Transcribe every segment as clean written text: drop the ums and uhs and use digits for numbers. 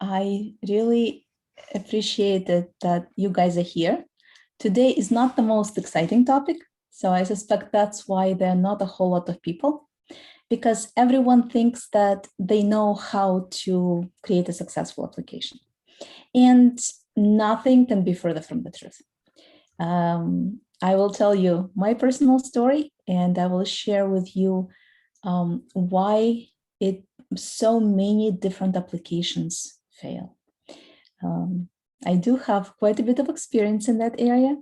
I really appreciate that you guys are here. Today is not the most exciting topic, so I suspect that's why there are not a whole lot of people, because everyone thinks that they know how to create a successful application. And nothing can be further from the truth. I will tell you my personal story, and I will share with you why so many different applications fail. I do have quite a bit of experience in that area,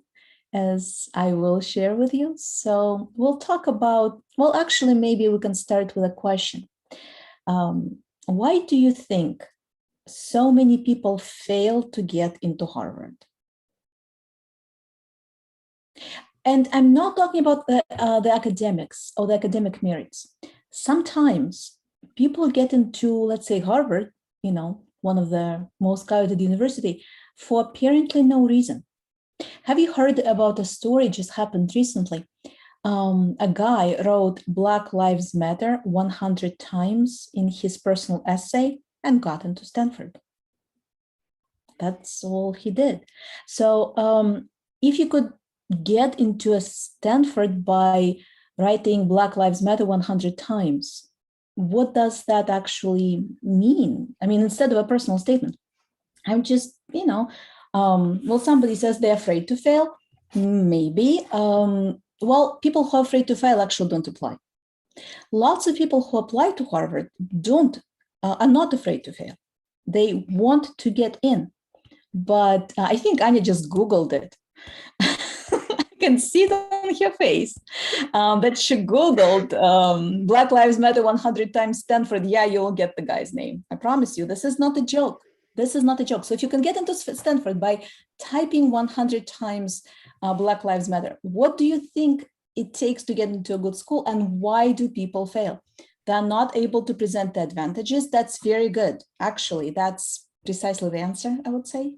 as I will share with you. So we'll talk about, well, actually, maybe we can start with a question. Why do you think so many people fail to get into Harvard? And I'm not talking about the academics or the academic merits. Sometimes people get into, let's say, Harvard, one of the most coveted university, for apparently no reason. Have you heard about a story just happened recently? A guy wrote Black Lives Matter 100 times in his personal essay and got into Stanford. That's all he did. So if you could get into a Stanford by writing Black Lives Matter 100 times, what does that actually mean? I mean, instead of a personal statement, I'm just, well, somebody says they're afraid to fail. Maybe. Well, people who are afraid to fail actually don't apply. Lots of people who apply to Harvard are not afraid to fail. They want to get in. But I think Anya just Googled it. I can see it on her face that she Googled Black Lives Matter 100 times Stanford. Yeah, you'll get the guy's name. I promise you, this is not a joke. This is not a joke. So if you can get into Stanford by typing 100 times Black Lives Matter, what do you think it takes to get into a good school, and why do people fail? They're not able to present the advantages. That's very good. Actually, that's precisely the answer, I would say.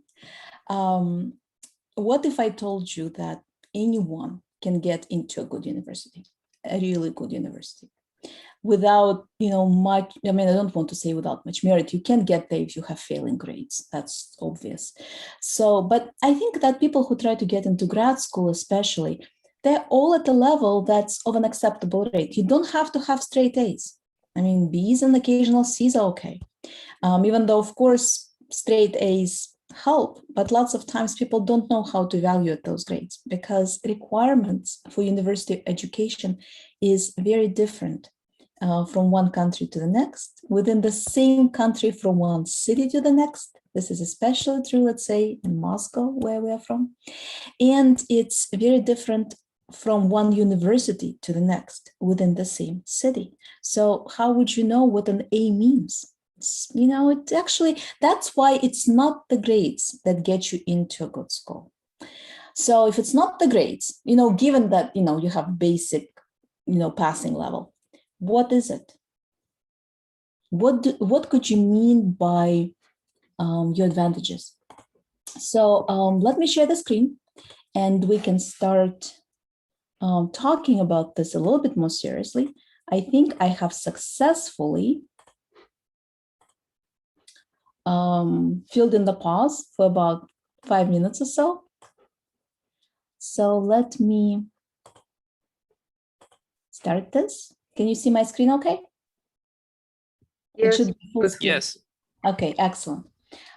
What if I told you that anyone can get into a good university, a really good university, without, much, I mean, I don't want to say without much merit. You can get there if you have failing grades. That's obvious. So, but I think that people who try to get into grad school, especially, they're all at a level that's of an acceptable rate. You don't have to have straight A's. I mean, B's and occasional C's are okay. Even though, of course, straight A's help, but lots of times people don't know how to evaluate those grades, because requirements for university education is very different from one country to the next, within the same country from one city to the next. This is especially true, let's say, in Moscow, where we are from. And it's very different from one university to the next within the same city. So how would you know what an A means? It actually, that's why it's not the grades that get you into a good school. So if it's not the grades, given that, you have basic, passing level, what is it? What could you mean by your advantages? So let me share the screen, and we can start talking about this a little bit more seriously. I think I have successfully filled in the pause for about 5 minutes or so. So let me start this. Can you see my screen okay? Yes. It should be full screen. Yes. Okay, excellent.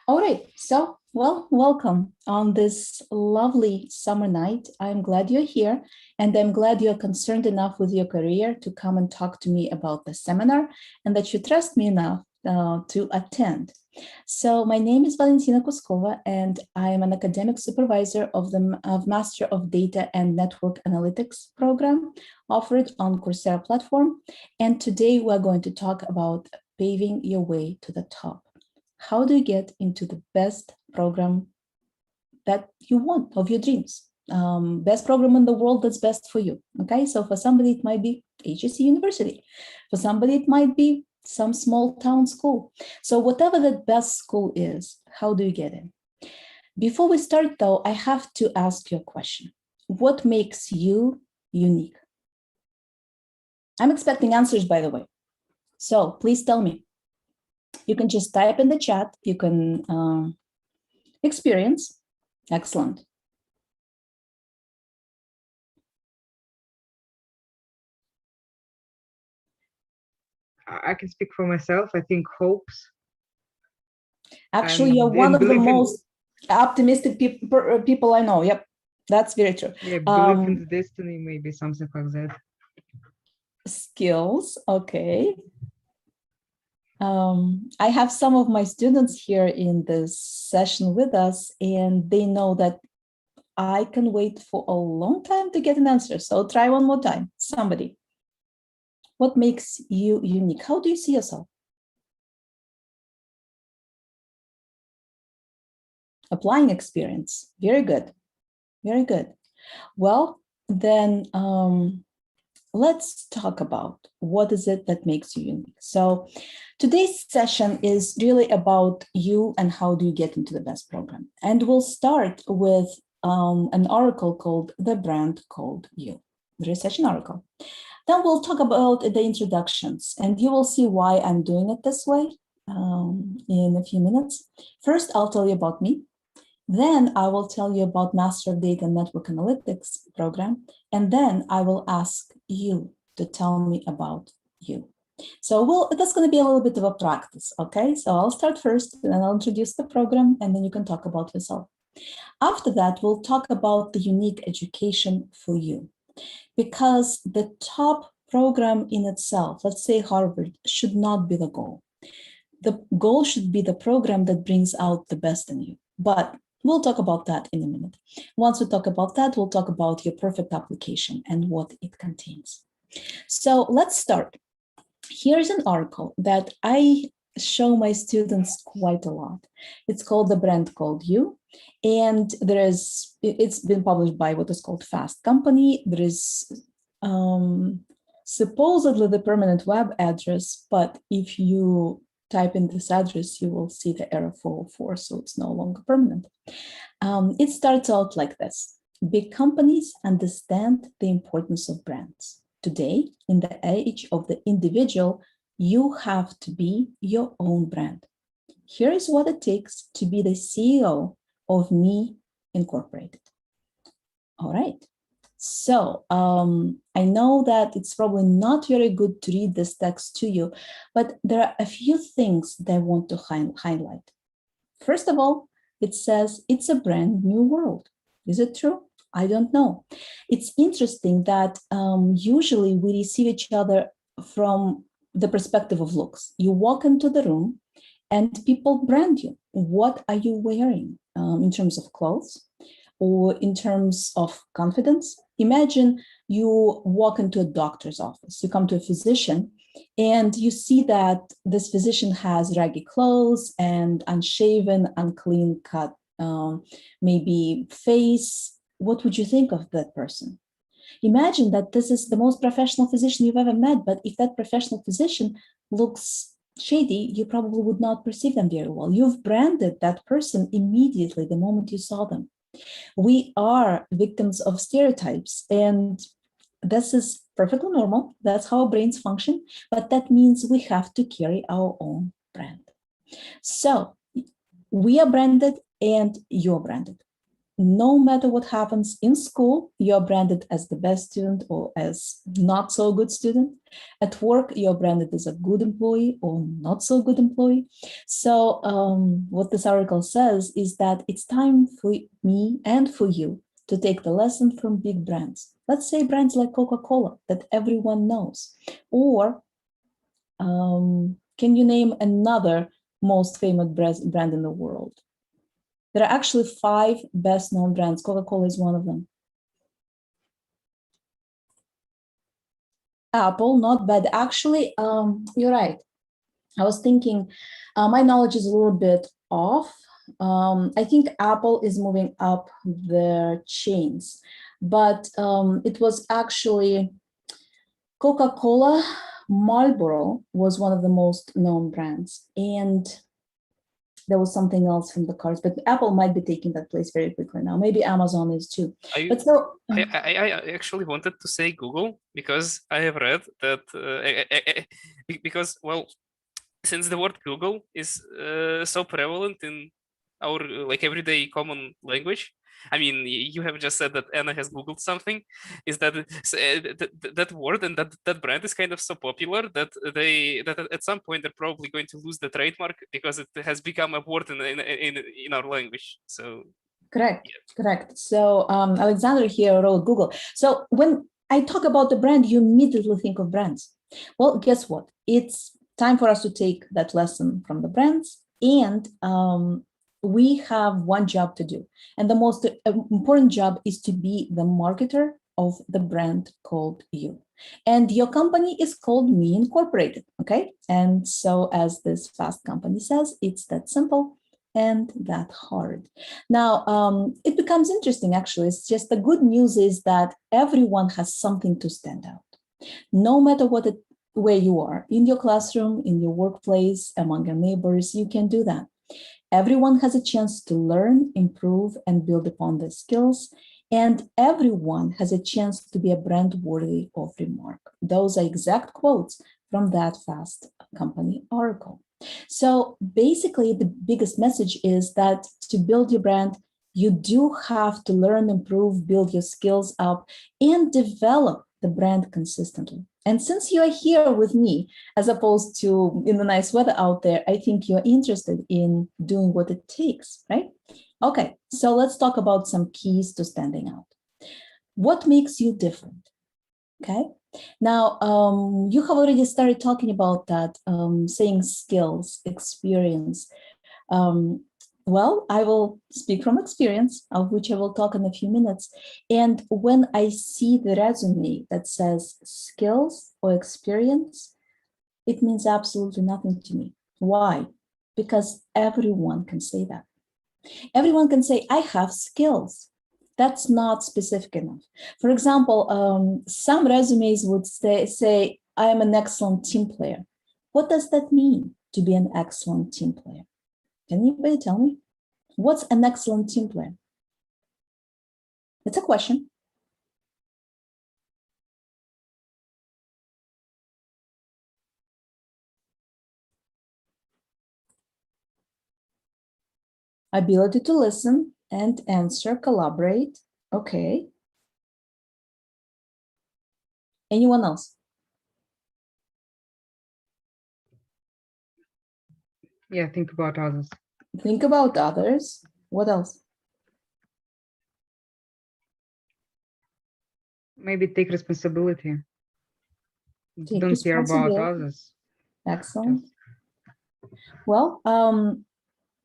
All right, so, well, welcome on this lovely summer night. I'm glad you're here, and I'm glad you're concerned enough with your career to come and talk to me about the seminar, and that you trust me enough to attend. So my name is Valentina Kuskova, and I am an academic supervisor of the Master of Data and Network Analytics program offered on Coursera platform. And today we're going to talk about paving your way to the top. How do you get into the best program that you want, of your dreams? Best program in the world that's best for you. Okay, so for somebody it might be HSE University. For somebody it might be some small town school. So whatever the best school is, how do you get in? Before we start though, I have to ask you a question. What makes you unique? I'm expecting answers, by the way. So please tell me. You can just type in the chat. You can experience. Excellent. I can speak for myself. I think hopes. Actually, you're one of the most optimistic people I know. Yep, that's very true. Yeah, believe in the destiny, maybe something like that. Skills, okay. I have some of my students here in this session with us, and they know that I can wait for a long time to get an answer. So try one more time, somebody. What makes you unique? How do you see yourself? Applying experience. Very good. Very good. Well, then let's talk about what is it that makes you unique. So today's session is really about you and how do you get into the best program. And we'll start with an article called The Brand Called You, the research article. Then we'll talk about the introductions, and you will see why I'm doing it this way in a few minutes. First, I'll tell you about me. Then I will tell you about Master of Data and Network Analytics program. And then I will ask you to tell me about you. So that's going to be a little bit of a practice, okay? So I'll start first, and then I'll introduce the program, and then you can talk about yourself. After that, we'll talk about the unique education for you. Because the top program in itself, let's say Harvard, should not be the goal. The goal should be the program that brings out the best in you. But we'll talk about that in a minute. Once we talk about that, we'll talk about your perfect application and what it contains. So let's start. Here's an article that I show my students quite a lot. It's called The Brand Called You. And it's been published by what is called Fast Company. There is supposedly the permanent web address, but if you type in this address, you will see the error 404, so it's no longer permanent. It starts out like this. Big companies understand the importance of brands. Today, in the age of the individual, you have to be your own brand. Here is what it takes to be the CEO of Me Incorporated. All right. So I know that it's probably not very good to read this text to you, but there are a few things that I want to highlight. First of all, it says it's a brand new world. Is it true? I don't know. It's interesting that usually we receive each other from the perspective of looks. You walk into the room and people brand you. What are you wearing in terms of clothes or in terms of confidence? Imagine you walk into a doctor's office, you come to a physician, and you see that this physician has raggy clothes and unshaven, unclean cut, maybe face. What would you think of that person? Imagine that this is the most professional physician you've ever met, but if that professional physician looks shady, you probably would not perceive them very well. You've branded that person immediately the moment you saw them. We are victims of stereotypes, and this is perfectly normal. That's how our brains function, but that means we have to carry our own brand. So we are branded and you're branded. No matter what happens in school, you're branded as the best student or as not so good student. At work, you're branded as a good employee or not so good employee. So what this article says is that it's time for me and for you to take the lesson from big brands. Let's say brands like Coca-Cola that everyone knows. Or can you name another most famous brand in the world? There are actually 5 best-known brands. Coca-Cola is one of them. Apple, not bad. Actually, you're right. I was thinking, my knowledge is a little bit off. I think Apple is moving up their chains, but it was actually Coca-Cola. Marlboro was one of the most known brands, and there was something else from the cards, but Apple might be taking that place very quickly now. Maybe Amazon is too. But so I actually wanted to say Google because I have read that because, well, since the word Google is so prevalent in our like everyday common language, I mean, you have just said that Anna has Googled something. Is that that word and that brand is kind of so popular that that at some point they're probably going to lose the trademark because it has become a word in our language. So correct, correct. So Alexander here wrote Google. So when I talk about the brand, you immediately think of brands. Well, guess what? It's time for us to take that lesson from the brands, and we have one job to do. And the most important job is to be the marketer of the brand called you. And your company is called Me Incorporated, okay? And so as this fast company says, it's that simple and that hard. Now, it becomes interesting, actually. It's just the good news is that everyone has something to stand out. No matter where you are, in your classroom, in your workplace, among your neighbors, you can do that. Everyone has a chance to learn, improve, and build upon their skills. And everyone has a chance to be a brand worthy of remark. Those are exact quotes from that Fast Company article. So basically, the biggest message is that to build your brand, you do have to learn, improve, build your skills up, and develop the brand consistently. And since you are here with me, as opposed to in the nice weather out there, I think you're interested in doing what it takes, right? Okay, so let's talk about some keys to standing out. What makes you different? Okay, now you have already started talking about that, saying skills, experience. Well, I will speak from experience, of which I will talk in a few minutes. And when I see the resume that says skills or experience, it means absolutely nothing to me. Why? Because everyone can say that. Everyone can say, I have skills. That's not specific enough. For example, some resumes would say, I am an excellent team player. What does that mean to be an excellent team player? Can anybody tell me? What's an excellent team player? It's a question. Ability to listen and answer, collaborate. Okay. Anyone else? Yeah, think about others. Think about others. What else? Maybe take responsibility. Take Don't care about responsibility. others. Excellent. Well,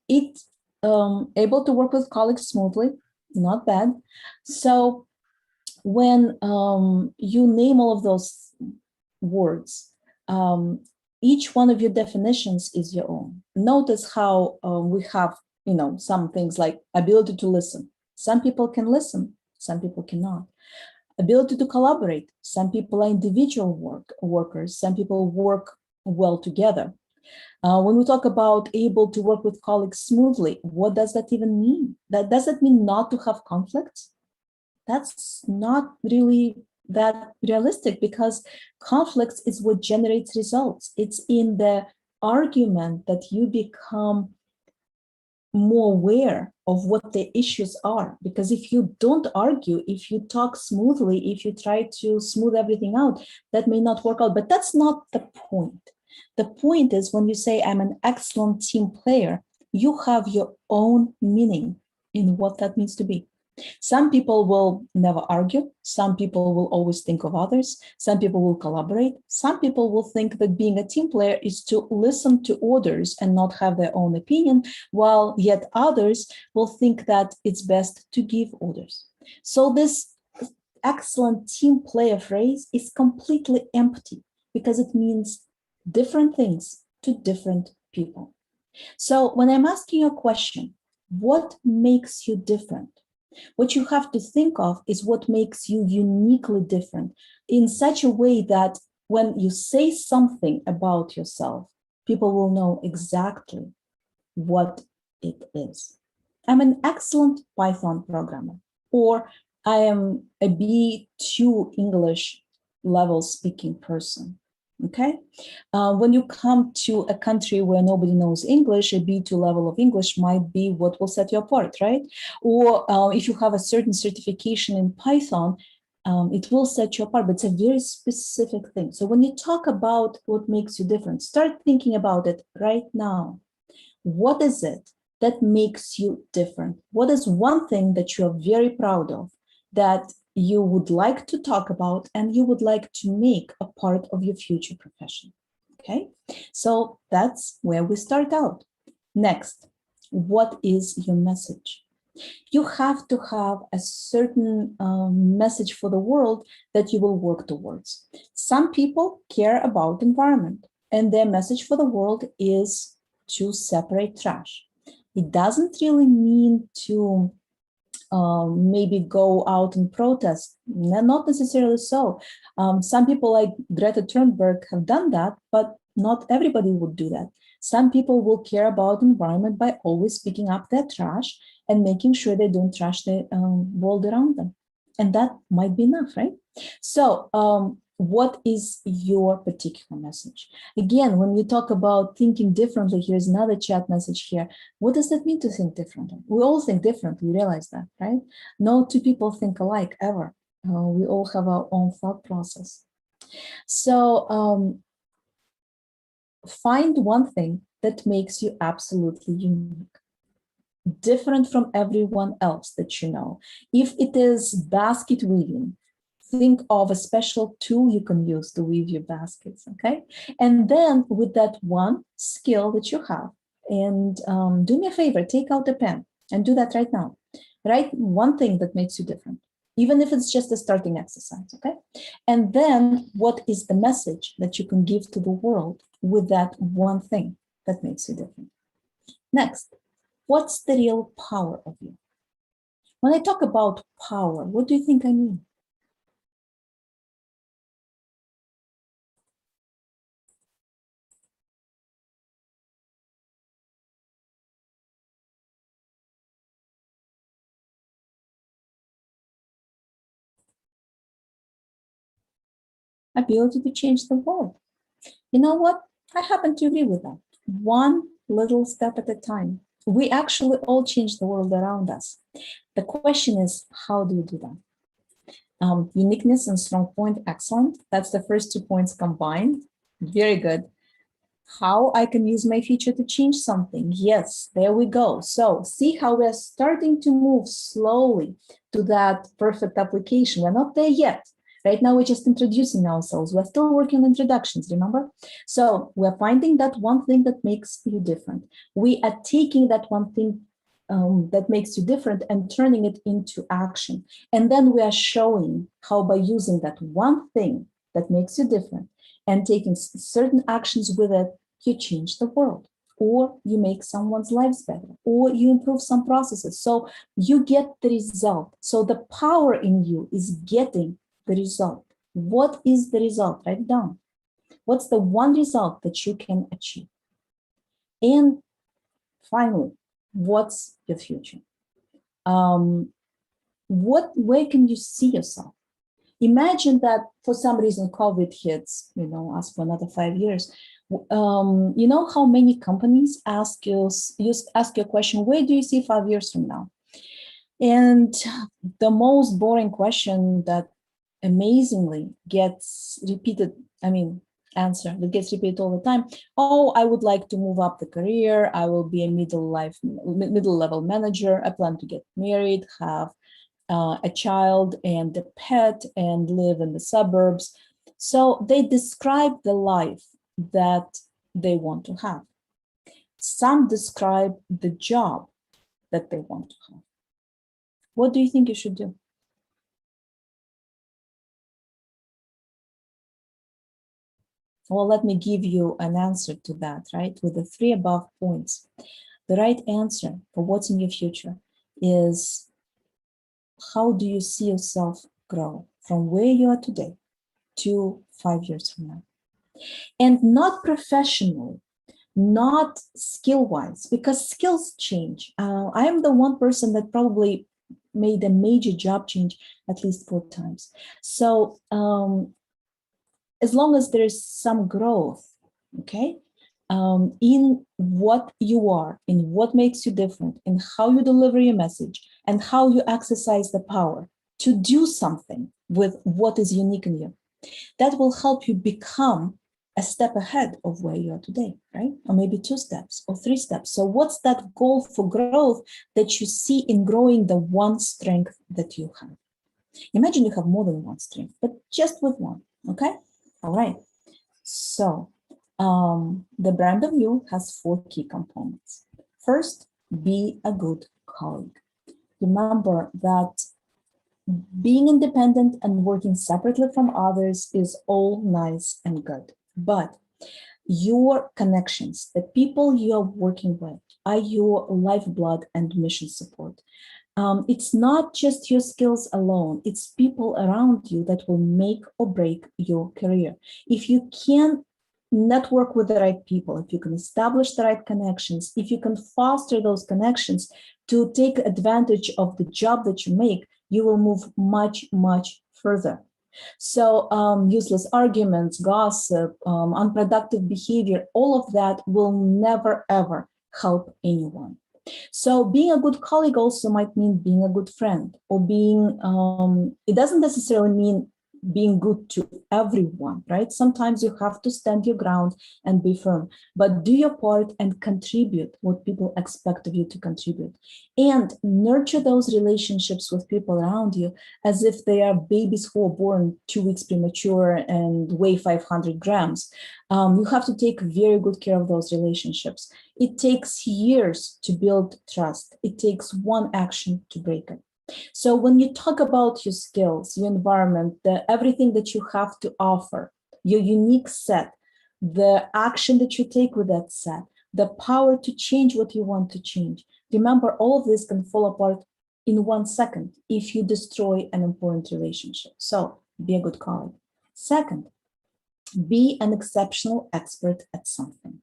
it's able to work with colleagues smoothly, not bad. So when you name all of those words, each one of your definitions is your own. Notice how we have, some things like ability to listen. Some people can listen, some people cannot. Ability to collaborate. Some people are individual workers, some people work well together. When we talk about able to work with colleagues smoothly, what does that even mean? Does that mean not to have conflicts? That's not really that realistic, because conflicts is what generates results. It's in the argument that you become more aware of what the issues are. Because if you don't argue, if you talk smoothly, if you try to smooth everything out, that may not work out. But that's not the point. The point is, when you say I'm an excellent team player, you have your own meaning in what that means to be. Some people will never argue. Some people will always think of others. Some people will collaborate. Some people will think that being a team player is to listen to orders and not have their own opinion, while yet others will think that it's best to give orders. So this excellent team player phrase is completely empty, because it means different things to different people. So when I'm asking you a question, what makes you different? What you have to think of is what makes you uniquely different, in such a way that when you say something about yourself, people will know exactly what it is. I'm an excellent Python programmer, or I am a B2 English level speaking person. Okay, when you come to a country where nobody knows English, a B2 level of English might be what will set you apart, right? Or if you have a certain certification in Python, it will set you apart, but it's a very specific thing. So when you talk about what makes you different, start thinking about it right now. What is it that makes you different? What is one thing that you are very proud of that you would like to talk about and you would like to make a part of your future profession? Okay, so that's where we start out. Next, what is your message? You have to have a certain message for the world that you will work towards. Some people care about environment, and their message for the world is to separate trash. It doesn't really mean to maybe go out and protest. Not necessarily so. Some people like Greta Thunberg have done that, but not everybody would do that. Some people will care about environment by always picking up their trash and making sure they don't trash the world around them. And that might be enough, right? So what is your particular message? Again, when you talk about thinking differently, here's another chat message here. What does that mean to think differently? We all think differently, you realize that, right? No two people think alike ever. We all have our own thought process. So find one thing that makes you absolutely unique, different from everyone else that you know. If it is basket weaving, think of a special tool you can use to weave your baskets, okay? And then with that one skill that you have, and do me a favor, take out a pen and do that right now. Write one thing that makes you different, even if it's just a starting exercise, okay? And then what is the message that you can give to the world with that one thing that makes you different? Next, what's the real power of you? When I talk about power, what do you think I mean? Ability to change the world. You know what? I happen to agree with that. One little step at a time. We actually all change the world around us. The question is, how do you do that? Uniqueness and strong point, excellent. That's the first 2 points combined. Very good. How I can use my feature to change something. Yes, there we go. So see how we're starting to move slowly to that perfect application. We're not there yet. Right now, we're just introducing ourselves. We're still working on introductions, remember? So we're finding that one thing that makes you different. We are taking that one thing that makes you different and turning it into action. And then we are showing how by using that one thing that makes you different and taking certain actions with it, you change the world, or you make someone's lives better, or you improve some processes. So you get the result. So the power in you is getting the result. What is the result? Write it down. What's the one result that you can achieve? And finally, what's your future? Where can you see yourself? Imagine that for some reason COVID hits, us for another 5 years. You know how many companies ask you a question, where do you see 5 years from now? And the most boring question that amazingly gets repeated, answer that gets repeated all the time. Oh, I would like to move up the career. I will be a middle level manager. I plan to get married, have a child and a pet, and live in the suburbs. So they describe the life that they want to have. Some describe the job that they want to have. What do you think you should do? Well, let me give you an answer to that, right? With the 3 above points. The right answer for what's in your future is, how do you see yourself grow from where you are today to 5 years from now? And not professionally, not skill-wise, because skills change. I am the one person that probably made a major job change at least 4 times. So as long as there is some growth, okay, in what you are, in what makes you different, in how you deliver your message, and how you exercise the power to do something with what is unique in you, that will help you become a step ahead of where you are today, right? Or maybe 2 steps or 3 steps. So what's that goal for growth that you see in growing the one strength that you have? Imagine you have more than one strength, but just with one, okay? All right. So the brand of you has 4 key components. First, be a good colleague. Remember that being independent and working separately from others is all nice and good, but your connections, the people you are working with, are your lifeblood and mission support. It's not just your skills alone, it's people around you that will make or break your career. If you can network with the right people, if you can establish the right connections, if you can foster those connections to take advantage of the job that you make, you will move much, much further. So useless arguments, gossip, unproductive behavior, all of that will never, ever help anyone. So being a good colleague also might mean being a good friend, or being, it doesn't necessarily mean being good to everyone, right? Sometimes you have to stand your ground and be firm, but do your part and contribute what people expect of you to contribute. And nurture those relationships with people around you as if they are babies who are born 2 weeks premature and weigh 500 grams. You have to take very good care of those relationships. It takes years to build trust. It takes one action to break it. So when you talk about your skills, your environment, everything that you have to offer, your unique set, the action that you take with that set, the power to change what you want to change, remember, all of this can fall apart in 1 second if you destroy an important relationship. So be a good colleague. Second, be an exceptional expert at something.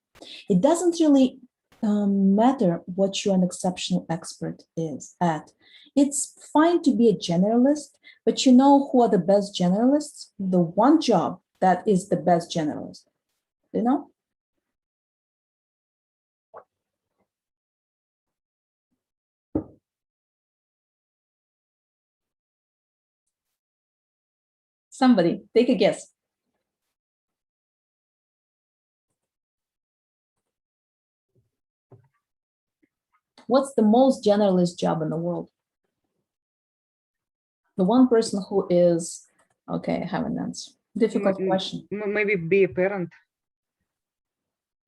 It doesn't really matter what you're an exceptional expert is at. It's fine to be a generalist, but you know who are the best generalists? The one job that is the best generalist, you know? Somebody, take a guess. What's the most generalist job in the world? The one person who is, okay, I have an answer. Difficult question. Maybe be a parent.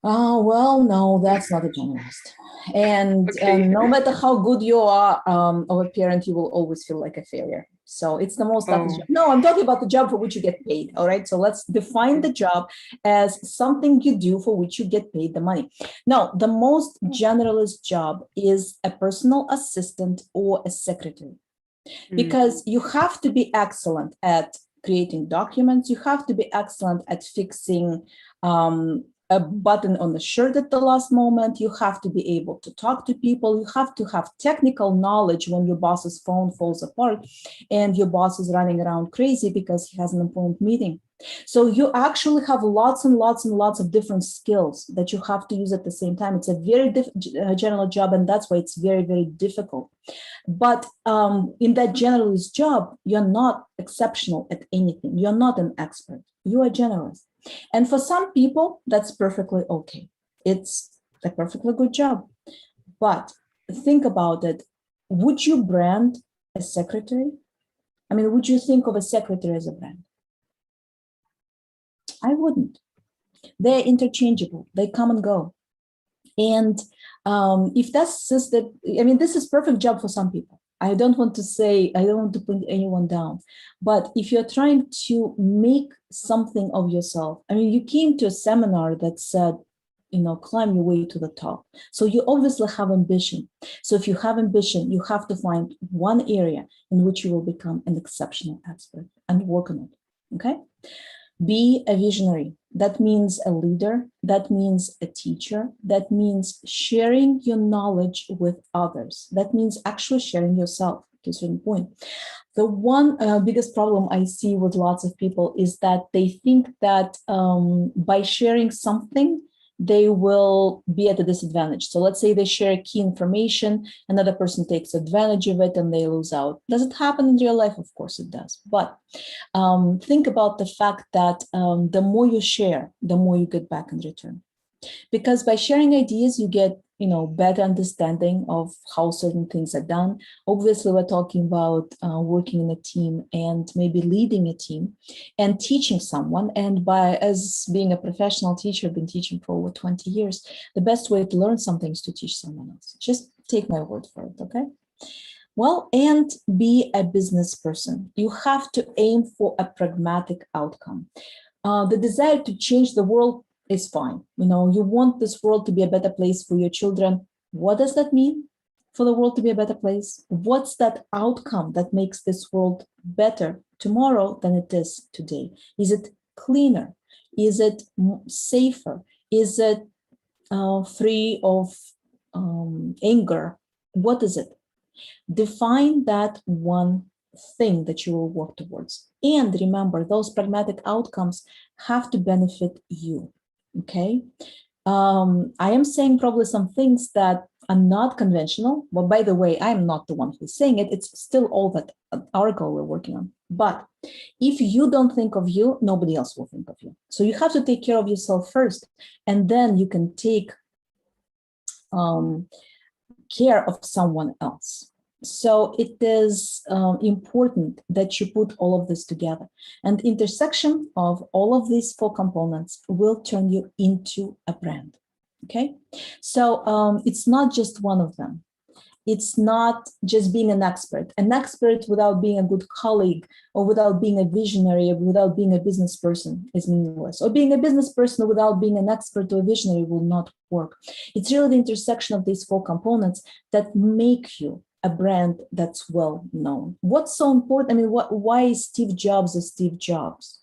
Oh, well, no, that's not a generalist. And Okay. no matter how good you are of a parent, you will always feel like a failure. So it's the most toughest job. No, I'm talking about the job for which you get paid. All right. So let's define the job as something you do for which you get paid the money. No, the most generalist job is a personal assistant or a secretary. Because you have to be excellent at creating documents. You have to be excellent at fixing a button on the shirt at the last moment. You have to be able to talk to people. You have to have technical knowledge when your boss's phone falls apart and your boss is running around crazy because he has an important meeting. So you actually have lots and lots and lots of different skills that you have to use at the same time. It's a very general job, and that's why it's very, very difficult. But in that generalist job, you're not exceptional at anything. You're not an expert. You are a generalist. And for some people, that's perfectly okay. It's a perfectly good job. But think about it. Would you brand a secretary? I mean, would you think of a secretary as a brand? I wouldn't. They're interchangeable. They come and go. And if that's just that, I mean, this is perfect job for some people. I don't want to say, I don't want to put anyone down, but if you're trying to make something of yourself, I mean, you came to a seminar that said, you know, climb your way to the top. So you obviously have ambition. So if you have ambition, you have to find one area in which you will become an exceptional expert and work on it, okay? Be a visionary. That means a leader. That means a teacher. That means sharing your knowledge with others. That means actually sharing yourself. to a certain point. The one biggest problem I see with lots of people is that they think that by sharing something, they will be at a disadvantage. So let's say they share key information, another person takes advantage of it and they lose out. Does it happen in real life? Of course it does. But think about the fact that the more you share, the more you get back in return. Because by sharing ideas, you get, better understanding of how certain things are done. Obviously, we're talking about working in a team and maybe leading a team and teaching someone. And as being a professional teacher, I've been teaching for over 20 years, the best way to learn something is to teach someone else. Just take my word for it, okay? Well, and be a business person. You have to aim for a pragmatic outcome. The desire to change the world is fine. You want this world to be a better place for your children. What does that mean for the world to be a better place? What's that outcome that makes this world better tomorrow than it is today? Is it cleaner? Is it safer? Is it free of anger? What is it? Define that one thing that you will work towards. And remember, those pragmatic outcomes have to benefit you. Okay, I am saying probably some things that are not conventional, but by the way, I'm not the one who's saying it. It's still all that article we're working on. But if you don't think of you, nobody else will think of you. So you have to take care of yourself first, and then you can take care of someone else. So it is important that you put all of this together. And intersection of all of these 4 components will turn you into a brand, okay? So it's not just one of them. It's not just being an expert. An expert without being a good colleague or without being a visionary or without being a business person is meaningless. Or being a business person without being an expert or a visionary will not work. It's really the intersection of these 4 components that make you a brand that's well known. What's so important? I mean, why is Steve Jobs a Steve Jobs?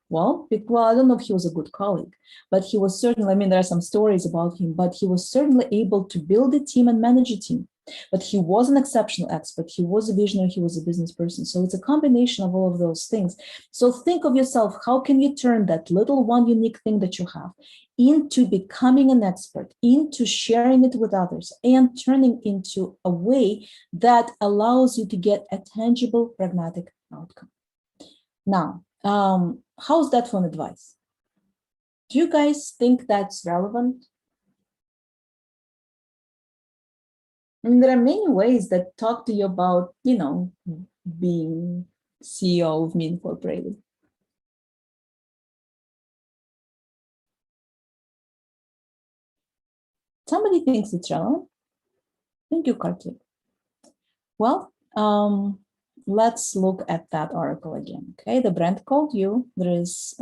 Well, I don't know if he was a good colleague, but he was certainly, there are some stories about him, but he was certainly able to build a team and manage a team. But he was an exceptional expert. He was a visionary. He was a business person. So it's a combination of all of those things. So think of yourself, how can you turn that little one unique thing that you have into becoming an expert, into sharing it with others, and turning into a way that allows you to get a tangible, pragmatic outcome. Now, how's that for an advice? Do you guys think that's relevant? There are many ways that talk to you about, being CEO of Me Incorporated. Somebody thinks it's relevant. Thank you, Kartik. Well, let's look at that article again. Okay, the brand called you. There is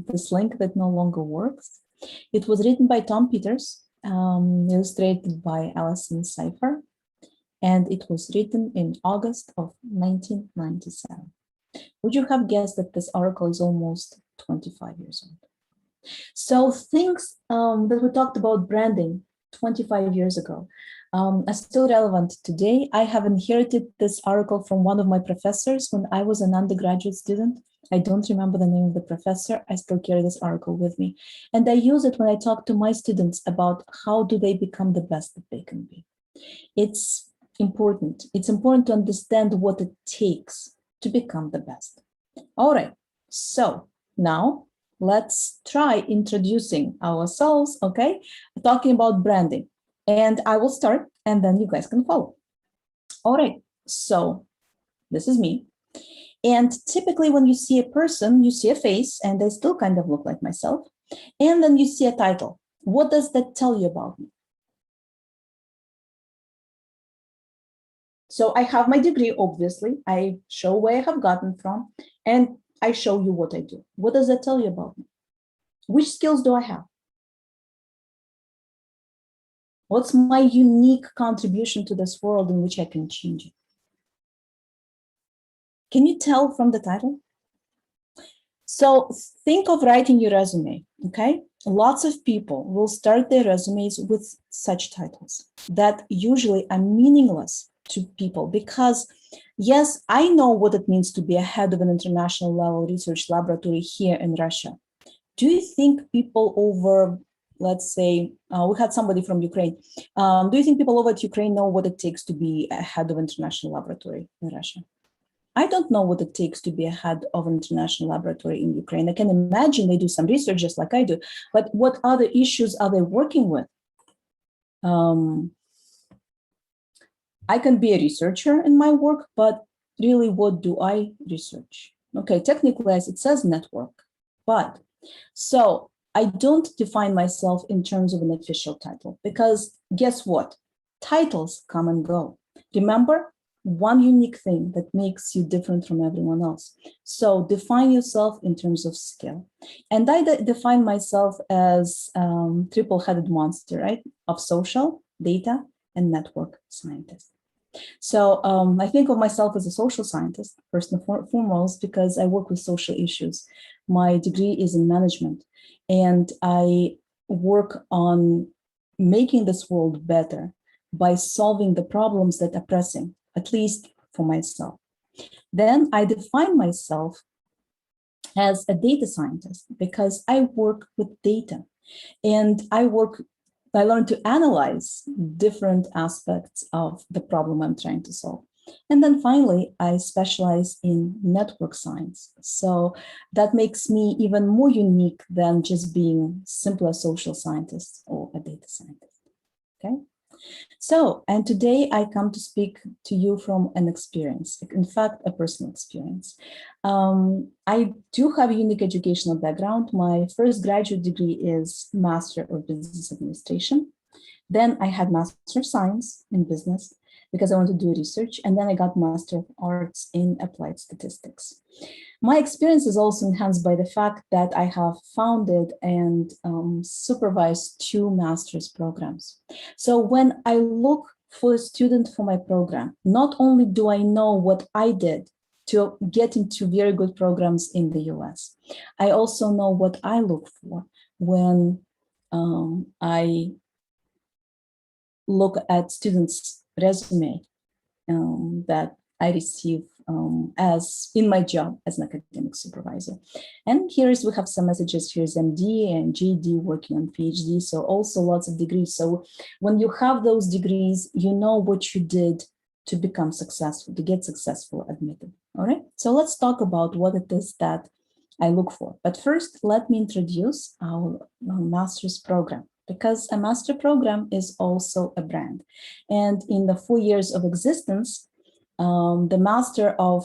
this link that no longer works. It was written by Tom Peters, illustrated by Alison Seifer, and it was written in August of 1997. Would you have guessed that this article is almost 25 years old? So things that we talked about branding 25 years ago are still relevant today. I have inherited this article from one of my professors when I was an undergraduate student. I don't remember the name of the professor. I still carry this article with me. And I use it when I talk to my students about how do they become the best that they can be. It's important. It's important to understand what it takes to become the best. All right, so now let's try introducing ourselves, okay? Talking about branding. And I will start and then you guys can follow. All right, so this is me. And typically when you see a person, you see a face and they still kind of look like myself. And then you see a title. What does that tell you about me? So I have my degree, obviously. I show where I have gotten from and I show you what I do. What does that tell you about me? Which skills do I have? What's my unique contribution to this world in which I can change it? Can you tell from the title? So think of writing your resume, okay? Lots of people will start their resumes with such titles that usually are meaningless to people because Yes, I know what it means to be a head of an international level research laboratory here in Russia. Do you think people over, let's say, we had somebody from Ukraine. Do you think people over at Ukraine know what it takes to be a head of an international laboratory in Russia? I don't know what it takes to be a head of an international laboratory in Ukraine. I can imagine they do some research just like I do, but what other issues are they working with? I can be a researcher in my work, but really, what do I research? Okay, technically, as it says network, but so I don't define myself in terms of an official title, because guess what? Titles come and go. Remember, one unique thing that makes you different from everyone else. So define yourself in terms of skill. And I define myself as triple-headed monster, right? Of social, data, and network scientist. So I think of myself as a social scientist, first and foremost, because I work with social issues. My degree is in management, and I work on making this world better by solving the problems that are pressing, at least for myself. Then I define myself as a data scientist because I work with data, and I learned to analyze different aspects of the problem I'm trying to solve. And then finally, I specialize in network science. So that makes me even more unique than just being simply a social scientist or a data scientist. Okay. So, and today I come to speak to you from an experience, in fact, a personal experience. I do have a unique educational background. My first graduate degree is Master of Business Administration. Then I had Master of Science in Business because I wanted to do research. And then I got Master of Arts in Applied Statistics. My experience is also enhanced by the fact that I have founded and supervised 2 master's programs. So when I look for a student for my program, not only do I know what I did to get into very good programs in the US, I also know what I look for when I look at students' resume that I receive as in my job as an academic supervisor. And we have some messages. Here's MD and JD working on PhD. So also lots of degrees. So when you have those degrees, you know what you did to become successful, to get successful admitted. All right. So let's talk about what it is that I look for. But first, let me introduce our master's program, because a master program is also a brand. And in the 4 years of existence, the Master of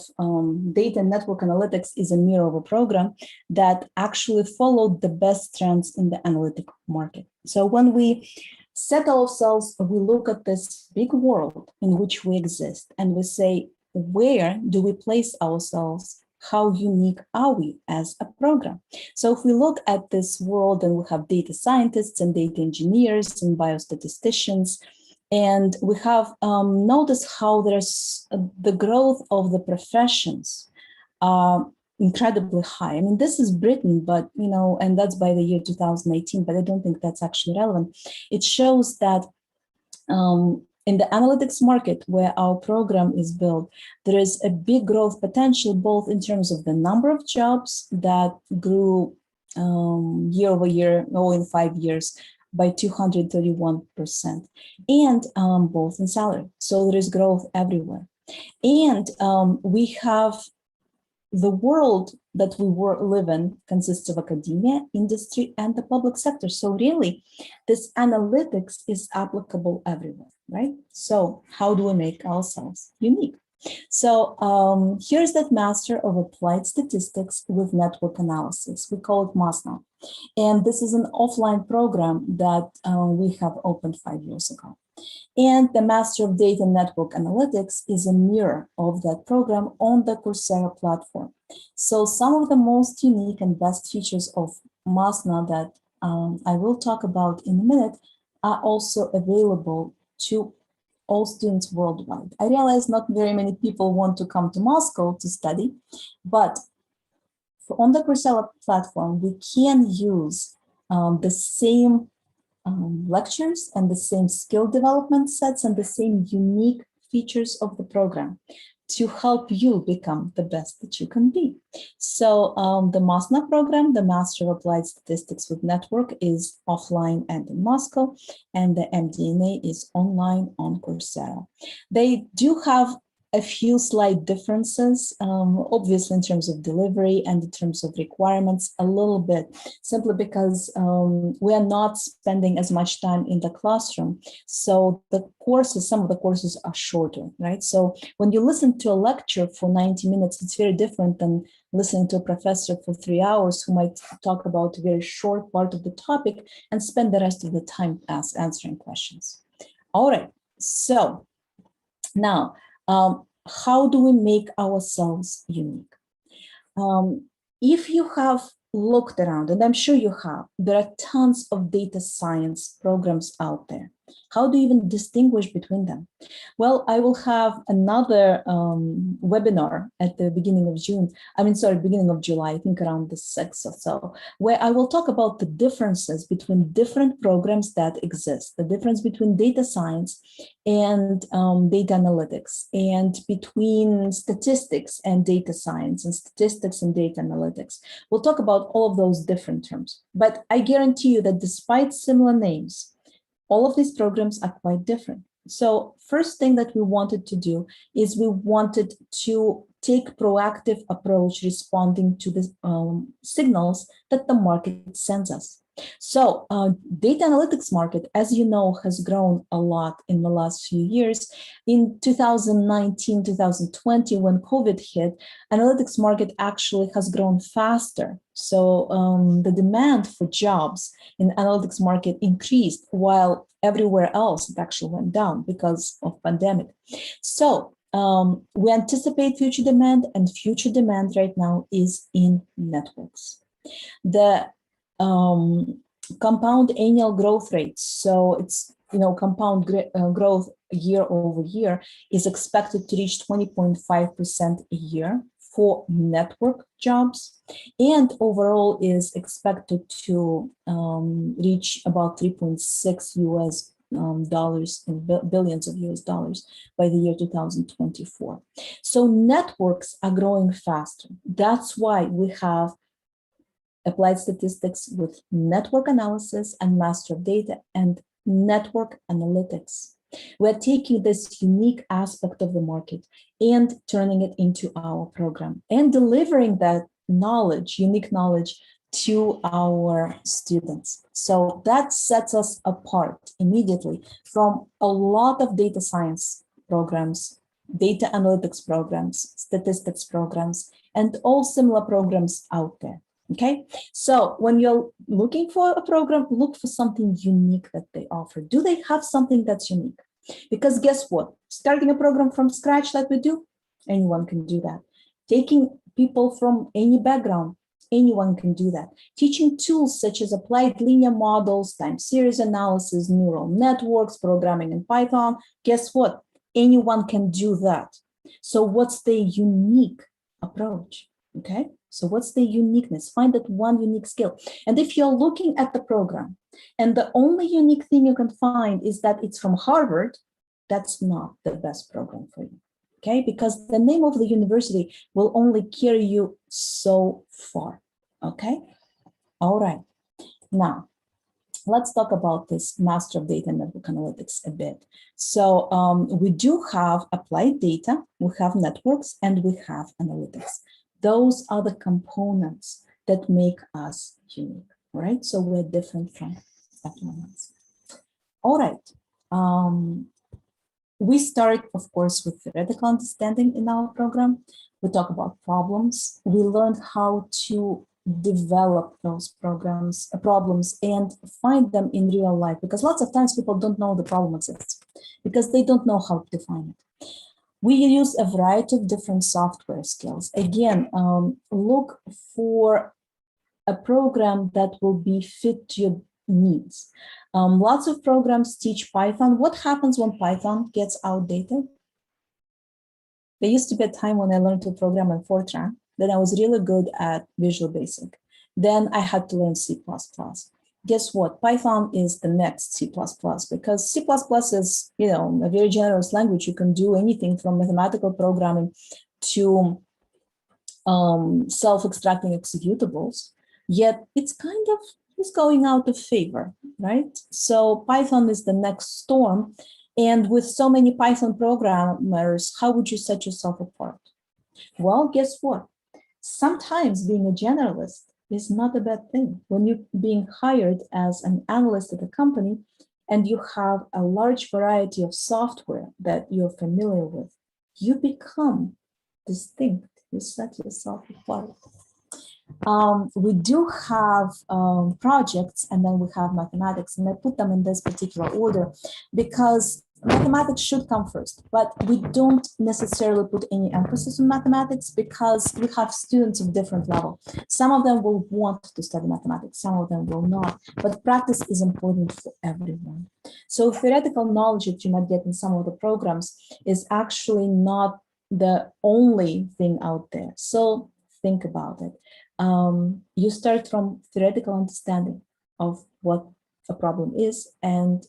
Data and Network Analytics is a mirror of a program that actually followed the best trends in the analytic market. So when we set ourselves, we look at this big world in which we exist, and we say, where do we place ourselves? How unique are we as a program? So if we look at this world, and we have data scientists and data engineers and biostatisticians, and we have noticed how there's the growth of the professions are incredibly high. I mean, this is Britain, but, you know, and that's by the year 2018, but I don't think that's actually relevant. It shows that in the analytics market where our program is built, there is a big growth potential, both in terms of the number of jobs that grew year over year, or in 5 years, by 231%, and both in salary. So there is growth everywhere. And we have the world that we live in consists of academia, industry, and the public sector. So really, this analytics is applicable everywhere, right? So how do we make ourselves unique? So here's that Master of Applied Statistics with Network Analysis. We call it MASNA. And this is an offline program that we have opened 5 years ago. And the Master of Data Network Analytics is a mirror of that program on the Coursera platform. So some of the most unique and best features of MASNA that I will talk about in a minute are also available to all students worldwide. I realize not very many people want to come to Moscow to study, but on the Coursera platform, we can use the same lectures and the same skill development sets and the same unique features of the program to help you become the best that you can be. So the MASNA program, the Master of Applied Statistics with Network, is offline and in Moscow, and the MDNA is online on Coursera. They do have a few slight differences, obviously in terms of delivery and in terms of requirements, a little bit, simply because we are not spending as much time in the classroom. So the courses, some of the courses are shorter, right? So when you listen to a lecture for 90 minutes, it's very different than listening to a professor for 3 hours who might talk about a very short part of the topic and spend the rest of the time answering questions. All right, so now, how do we make ourselves unique? If you have looked around, and I'm sure you have, there are tons of data science programs out there. How do you even distinguish between them? Well, I will have another webinar at the beginning of beginning of July, I think around the 6th or so, where I will talk about the differences between different programs that exist, the difference between data science and data analytics, and between statistics and data science, and statistics and data analytics. We'll talk about all of those different terms, but I guarantee you that despite similar names, all of these programs are quite different. So first thing that we wanted to do is we wanted to take proactive approach responding to the signals that the market sends us. So data analytics market, as you know, has grown a lot in the last few years. In 2019, 2020, when COVID hit, analytics market actually has grown faster. So the demand for jobs in analytics market increased, while everywhere else it actually went down because of pandemic. So we anticipate future demand, and future demand right now is in networks. The compound annual growth rate, so it's compound growth year over year, is expected to reach 20.5% a year for network jobs, and overall is expected to reach about 3.6 US dollars in billions of US dollars by the year 2024. So networks are growing faster. That's why we have applied statistics with network analysis and master of data and network analytics. We're taking this unique aspect of the market and turning it into our program and delivering that knowledge, unique knowledge, to our students. So that sets us apart immediately from a lot of data science programs, data analytics programs, statistics programs, and all similar programs out there. Okay, so when you're looking for a program, look for something unique that they offer. Do they have something that's unique? Because guess what? Starting a program from scratch that we do, anyone can do that. Taking people from any background, anyone can do that. Teaching tools such as applied linear models, time series analysis, neural networks, programming in Python, guess what? Anyone can do that. So what's the unique approach? Okay, so what's the uniqueness? Find that one unique skill. And if you're looking at the program and the only unique thing you can find is that it's from Harvard, that's not the best program for you. Okay, because the name of the university will only carry you so far. Okay, all right. Now, let's talk about this Master of Data and Network Analytics a bit. So we do have applied data, we have networks, and we have analytics. Those are the components that make us unique, right? So we're different from everyone else. All right. We start, of course, with theoretical understanding in our program. We talk about problems. We learned how to develop those problems and find them in real life, because lots of times people don't know the problem exists because they don't know how to define it. We use a variety of different software skills. Again, look for a program that will be fit to your needs. Lots of programs teach Python. What happens when Python gets outdated? There used to be a time when I learned to program in Fortran, then I was really good at Visual Basic. Then I had to learn C++. guess what? Python is the next C++, because C++ is, you know, a very generous language. You can do anything from mathematical programming to self-extracting executables, yet it's kind of is going out of favor, right? So Python is the next storm. And with so many Python programmers, how would you set yourself apart? Well, guess what? Sometimes being a generalist is not a bad thing. When you're being hired as an analyst at a company and you have a large variety of software that you're familiar with, you become distinct. You set yourself apart. We do have projects, and then we have mathematics, and I put them in this particular order because mathematics should come first, but we don't necessarily put any emphasis on mathematics because we have students of different level. Some of them will want to study mathematics, some of them will not, but practice is important for everyone. So theoretical knowledge that you might get in some of the programs is actually not the only thing out there. So think about it. You start from theoretical understanding of what a problem is, and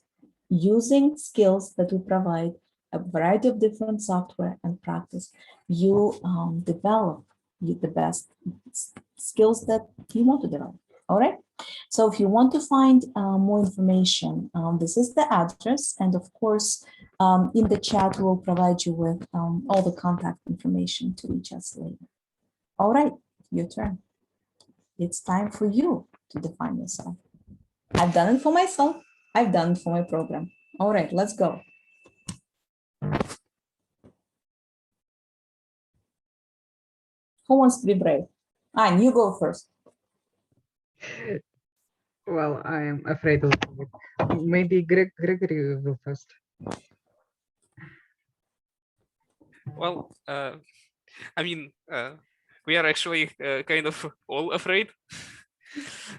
using skills that we provide, a variety of different software and practice, you develop the best skills that you want to develop. All right. So if you want to find more information, this is the address. And of course, in the chat, we'll provide you with all the contact information to reach us later. All right, your turn. It's time for you to define yourself. I've done it for myself. I've done it for my program. All right, let's go. Who wants to be brave? Anne, you go first. Well, I am afraid of it. Maybe Gregory will first. Well, I mean, we are actually kind of all afraid.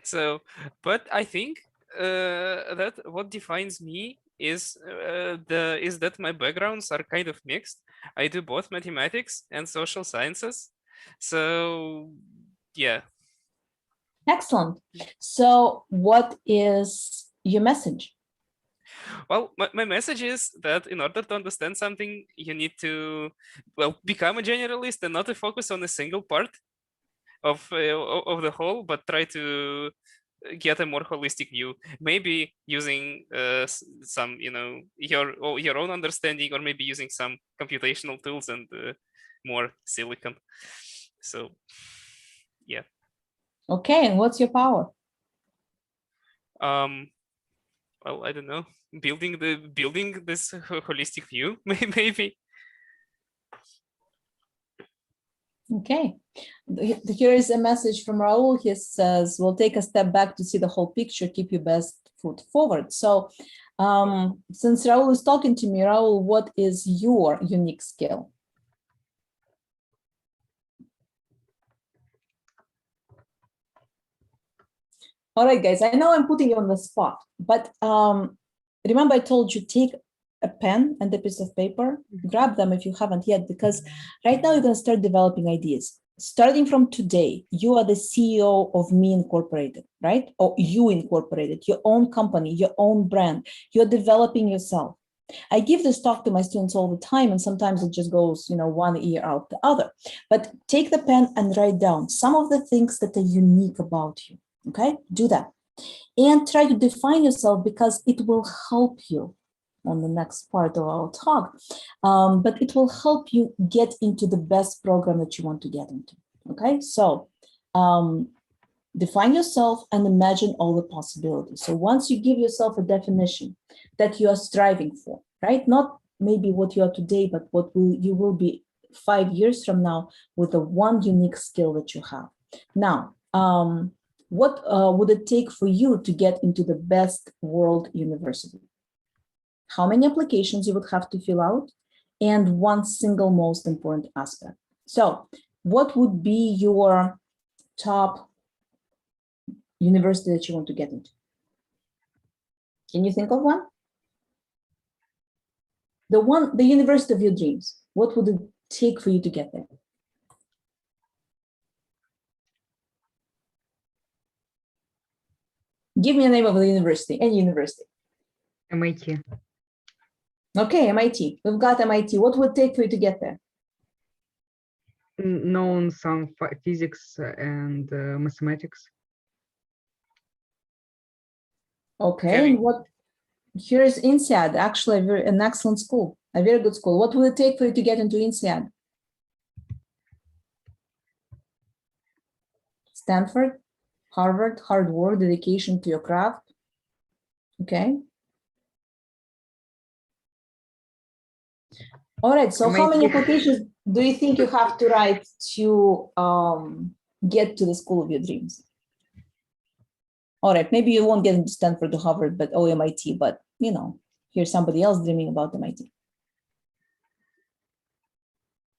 So, but I think that what defines me is that my backgrounds are kind of mixed. I do both mathematics and social sciences. So, yeah. Excellent. So what is your message? Well, my message is that in order to understand something, you need to, well, become a generalist and not to focus on a single part of the whole, but try to get a more holistic view. Maybe using some, you know, your own understanding, or maybe using some computational tools and more silicon. So, yeah. Okay, and what's your power? Well, I don't know. Building this holistic view, maybe. Okay, here is a message from Raul. He says, we'll take a step back to see the whole picture, keep your best foot forward. So since Raul is talking to me, Raul, what is your unique skill? All right, guys, I know I'm putting you on the spot, but remember I told you take a pen and a piece of paper, grab them if you haven't yet, because right now you're going to start developing ideas. Starting from today, you are the CEO of Me Incorporated, right? Or You Incorporated, your own company, your own brand. You're developing yourself. I give this talk to my students all the time, and sometimes it just goes, you know, one ear out the other. But take the pen and write down some of the things that are unique about you. Okay, do that. And try to define yourself, because it will help you on the next part of our talk. But it will help you get into the best program that you want to get into. Okay, so define yourself and imagine all the possibilities. So once you give yourself a definition that you are striving for, right? Not maybe what you are today, but what you will be 5 years from now with the one unique skill that you have. Now, what would it take for you to get into the best world university? How many applications you would have to fill out, and one single most important aspect. So what would be your top university that you want to get into? Can you think of one? The university of your dreams. What would it take for you to get there? Give me a name of the university, any university. MIT. Okay, MIT. We've got MIT. What would it take for you to get there? Known some physics and mathematics. Okay, and what? Here's INSEAD, actually an excellent school, a very good school. What will it take for you to get into INSEAD? Stanford, Harvard, hard work, dedication to your craft. Okay. All right, so how many applications do you think you have to write to get to the school of your dreams? All right, maybe you won't get into Stanford or Harvard, but MIT, but you know, here's somebody else dreaming about MIT.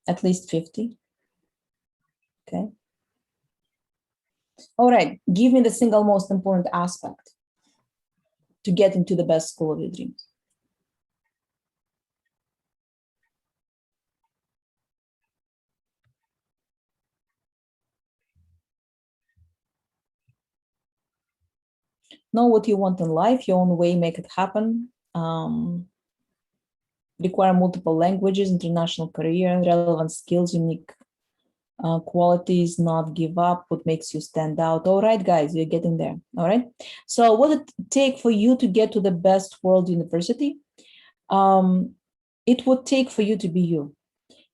At least 50. Okay. All right, give me the single most important aspect to get into the best school of your dreams. Know what you want in life, your own way, make it happen. Require multiple languages, international career, relevant skills, unique qualities, not give up, what makes you stand out. All right, guys, you're getting there. All right. So what would it take for you to get to the best world university? It would take for you to be you.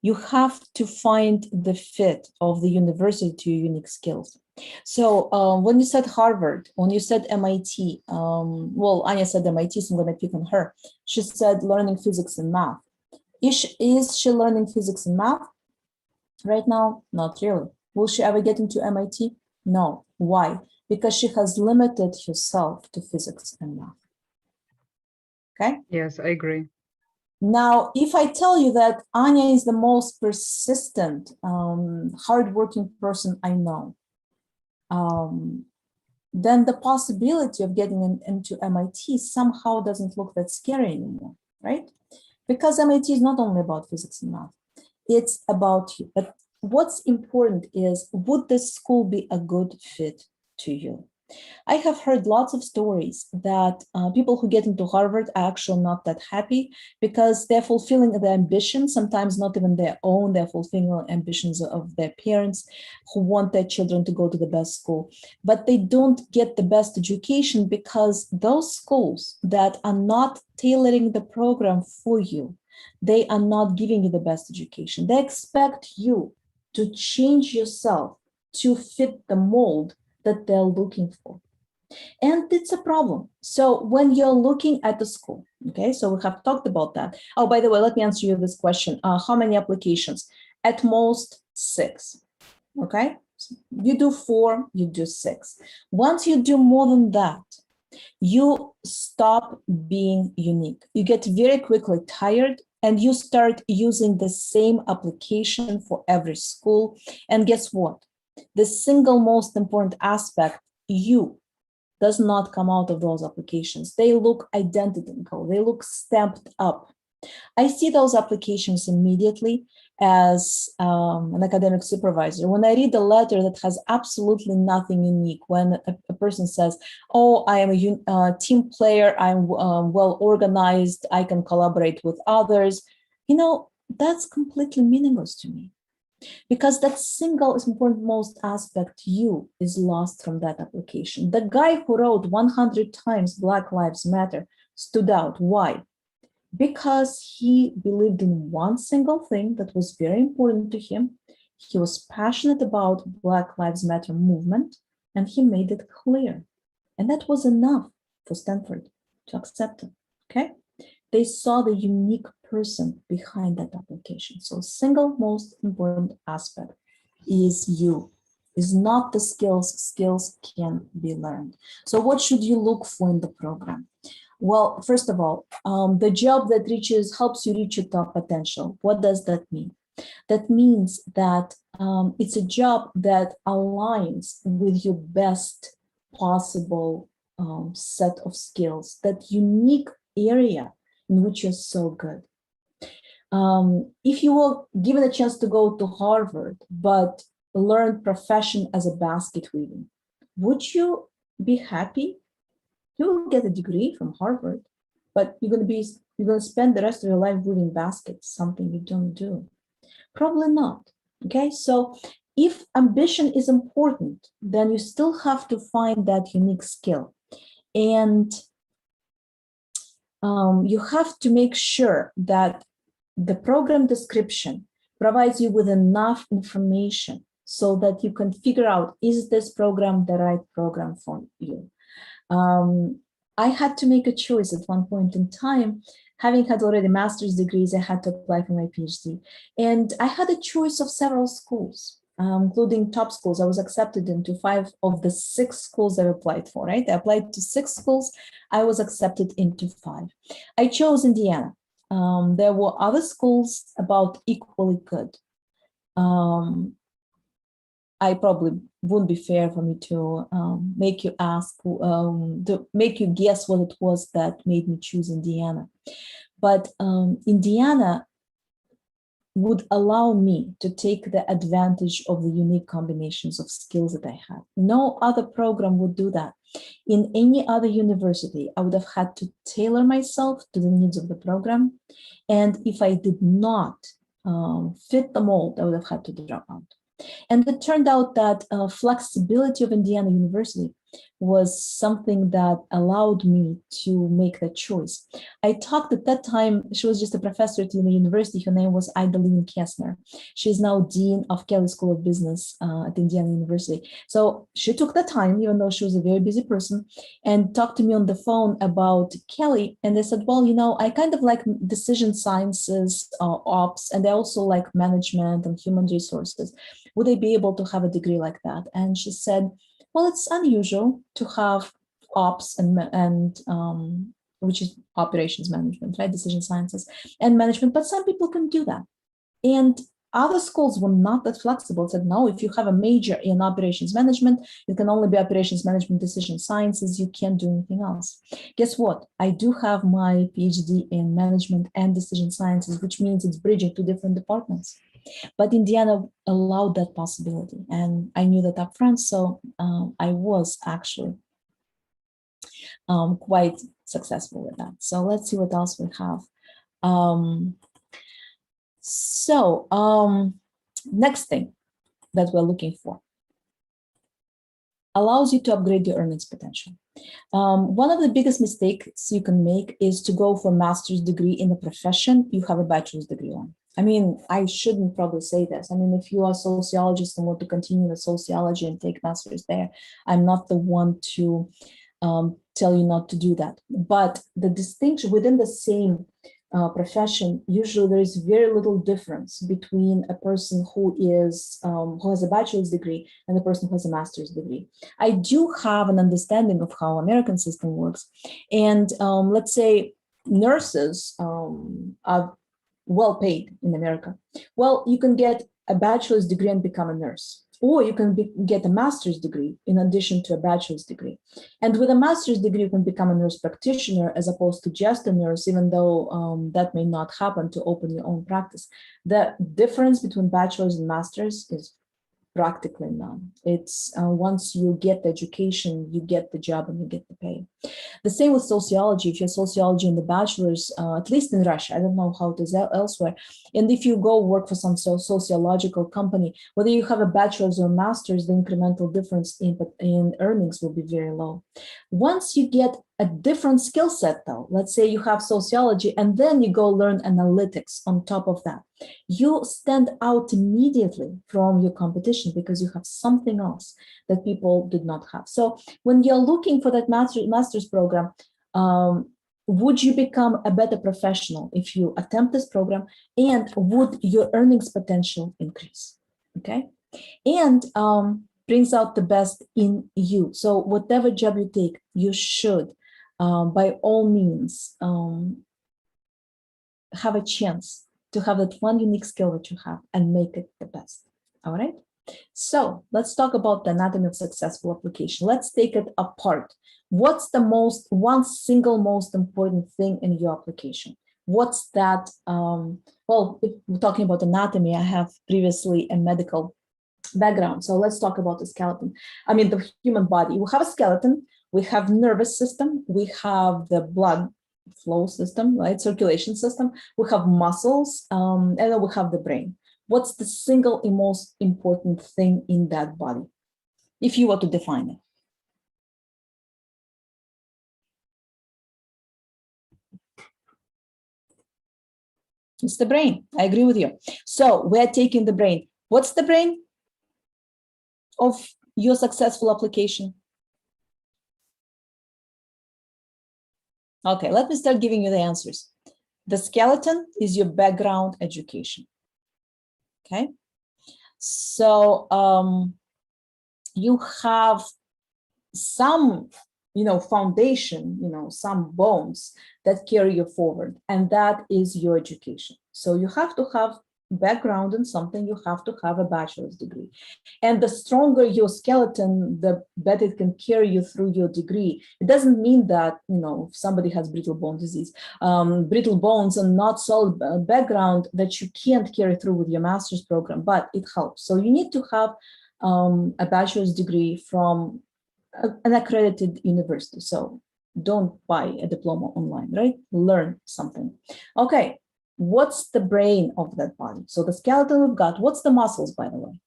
You have to find the fit of the university to your unique skills. So when you said Harvard, when you said MIT, well, Anya said MIT, so I'm going to pick on her. She said learning physics and math. Is she learning physics and math right now? Not really. Will she ever get into MIT? No. Why? Because she has limited herself to physics and math. Okay? Yes, I agree. Now, if I tell you that Anya is the most persistent, hardworking person I know, then the possibility of getting into MIT somehow doesn't look that scary anymore, right? Because MIT is not only about physics and math, it's about you. But what's important is, would this school be a good fit to you? I have heard lots of stories that people who get into Harvard are actually not that happy because they're fulfilling their ambitions, sometimes not even their own, they're fulfilling ambitions of their parents who want their children to go to the best school. But they don't get the best education because those schools that are not tailoring the program for you, they are not giving you the best education. They expect you to change yourself to fit the mold that they're looking for. And it's a problem. So when you're looking at the school, okay, so we have talked about that. Oh, by the way, let me answer you this question. How many applications? At most 6, okay? So you do 4, you do 6. Once you do more than that, you stop being unique. You get very quickly tired and you start using the same application for every school. And guess what? The single most important aspect, you, does not come out of those applications. They look identical, they look stamped up. I see those applications immediately as an academic supervisor. When I read a letter that has absolutely nothing unique, when a person says, oh, I am a team player, I'm well organized, I can collaborate with others, you know, that's completely meaningless to me. Because that single important most aspect, you, is lost from that application. The guy who wrote 100 times Black Lives Matter stood out. Why? Because he believed in one single thing that was very important to him. He was passionate about Black Lives Matter movement, and he made it clear. And that was enough for Stanford to accept him, okay? They saw the unique person behind that application. So single most important aspect is you, is not the skills. Skills can be learned. So what should you look for in the program? Well, first of all, the job that helps you reach your top potential. What does that mean? That means that it's a job that aligns with your best possible set of skills, that unique area in which you're so good. If you were given a chance to go to Harvard, but learn profession as a basket weaving, would you be happy You will get a degree from Harvard, but you're going to spend the rest of your life moving baskets, something you don't do. Probably not. Okay, so if ambition is important, then you still have to find that unique skill. And you have to make sure that the program description provides you with enough information so that you can figure out, is this program the right program for you? I had to make a choice at one point in time. Having had already master's degrees, I had to apply for my PhD. And I had a choice of several schools, including top schools. I was accepted into 5 of the 6 schools I applied for, right? I applied to 6 schools. I was accepted into 5. I chose Indiana. There were other schools about equally good. I probably wouldn't be fair for me to make you ask, to make you guess what it was that made me choose Indiana. But Indiana would allow me to take the advantage of the unique combinations of skills that I had. No other program would do that. In any other university, I would have had to tailor myself to the needs of the program. And if I did not fit the mold, I would have had to drop out. And it turned out that flexibility of Indiana University was something that allowed me to make that choice. I talked at that time, she was just a professor at the university. Her name was Valentina Kuskova. She's now Dean of Kelley School of Business at Indiana University. So she took the time, even though she was a very busy person, and talked to me on the phone about Kelley. And I said, well, you know, I kind of like decision sciences, ops, and I also like management and human resources. Would I be able to have a degree like that? And she said, well, it's unusual to have ops and which is operations management, right? Decision sciences and management, but some people can do that. And other schools were not that flexible, said, no, if you have a major in operations management, it can only be operations management, decision sciences, you can't do anything else. Guess what? I do have my PhD in management and decision sciences, which means it's bridging 2 different departments. But Indiana allowed that possibility, and I knew that up front, so I was actually quite successful with that. So let's see what else we have. Next thing that we're looking for allows you to upgrade your earnings potential. One of the biggest mistakes you can make is to go for a master's degree in a profession you have a bachelor's degree on. I mean, I shouldn't probably say this. I mean, if you are a sociologist and want to continue the sociology and take master's there, I'm not the one to tell you not to do that. But the distinction within the same profession, usually there is very little difference between a person who is who has a bachelor's degree and the person who has a master's degree. I do have an understanding of how American system works, and let's say nurses are well paid in America. Well, you can get a bachelor's degree and become a nurse, or you can get a master's degree in addition to a bachelor's degree. And with a master's degree, you can become a nurse practitioner as opposed to just a nurse, even though that may not happen to open your own practice. The difference between bachelor's and master's is practically none. It's once you get the education, you get the job and you get the pay. The same with sociology. If you're sociology in the bachelor's, at least in Russia, I don't know how it is elsewhere. And if you go work for some sociological company, whether you have a bachelor's or master's, the incremental difference in earnings will be very low. Once you get a different skill set though, let's say you have sociology and then you go learn analytics on top of that, you stand out immediately from your competition because you have something else that people did not have. So when you're looking for that master's program, would you become a better professional if you attempt this program, and would your earnings potential increase? Okay, and brings out the best in you. So whatever job you take, you should by all means have a chance to have that one unique skill that you have and make it the best. All right. So let's talk about the anatomy of successful application. Let's take it apart. What's the one single most important thing in your application? What's that? Well, if we're talking about anatomy, I have previously a medical background. So let's talk about the skeleton. I mean, the human body. We have a skeleton. We have nervous system, we have the blood flow system, right? Circulation system, we have muscles, and then we have the brain. What's the single most important thing in that body, if you were to define it? It's the brain. I agree with you. So we're taking the brain. What's the brain of your successful application? Okay, let me start giving you the answers. The skeleton is your background education. Okay, so you have some, foundation, some bones that carry you forward, and that is your education. So you have to have background in something, you have to have a bachelor's degree. And the stronger your skeleton, the better it can carry you through your degree. It doesn't mean that, if somebody has brittle bone disease, brittle bones and not solid background, that you can't carry through with your master's program, but it helps. So you need to have a bachelor's degree from an accredited university. So don't buy a diploma online, right? Learn something. Okay. What's the brain of that body? So the skeleton we've got. What's the muscles, by the way?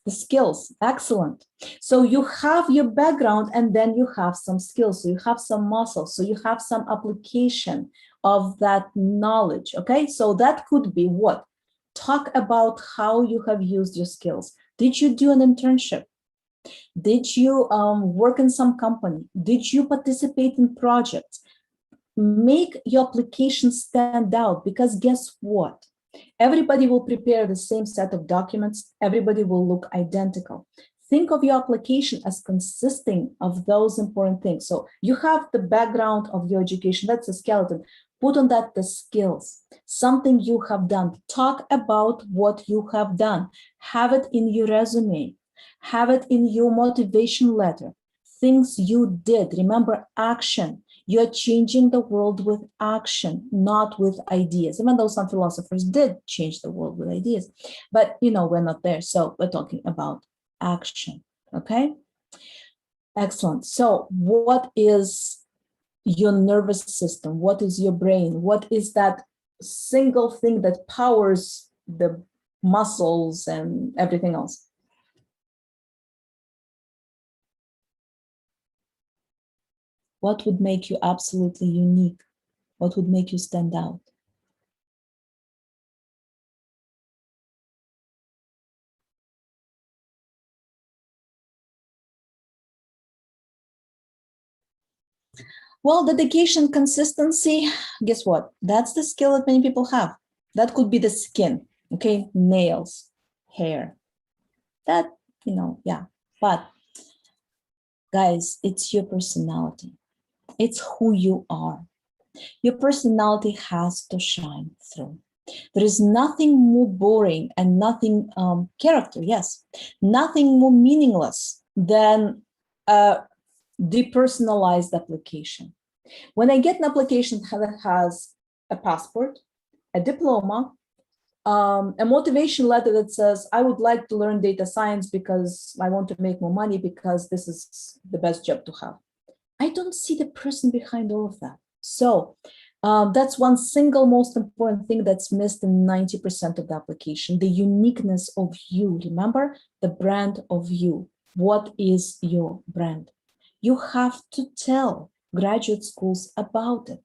The skills. Excellent. So you have your background and then you have some skills. So you have some muscles. So you have some application of that knowledge. Okay. So that could be what? Talk about how you have used your skills. Did you do an internship? Did you work in some company? Did you participate in projects? Make your application stand out, because guess what? Everybody will prepare the same set of documents. Everybody will look identical. Think of your application as consisting of those important things. So you have the background of your education, that's a skeleton. Put on that the skills, something you have done. Talk about what you have done. Have it in your resume. Have it in your motivation letter. Things you did. Remember, action. You're changing the world with action, not with ideas. Even though some philosophers did change the world with ideas. But, we're not there. So we're talking about action. Okay? Excellent. So what is your nervous system? What is your brain? What is that single thing that powers the muscles and everything else? What would make you absolutely unique? What would make you stand out? Well, dedication, consistency, guess what? That's the skill that many people have. That could be the skin, okay? Nails, hair. That, yeah. But guys, it's your personality. It's who you are. Your personality has to shine through. There is nothing more boring and nothing, character, yes, nothing more meaningless than a depersonalized application. When I get an application that has a passport, a diploma, a motivation letter that says, I would like to learn data science because I want to make more money because this is the best job to have. I don't see the person behind all of that. So that's one single most important thing that's missed in 90% of the application, the uniqueness of you. Remember the brand of you. What is your brand? You have to tell graduate schools about it.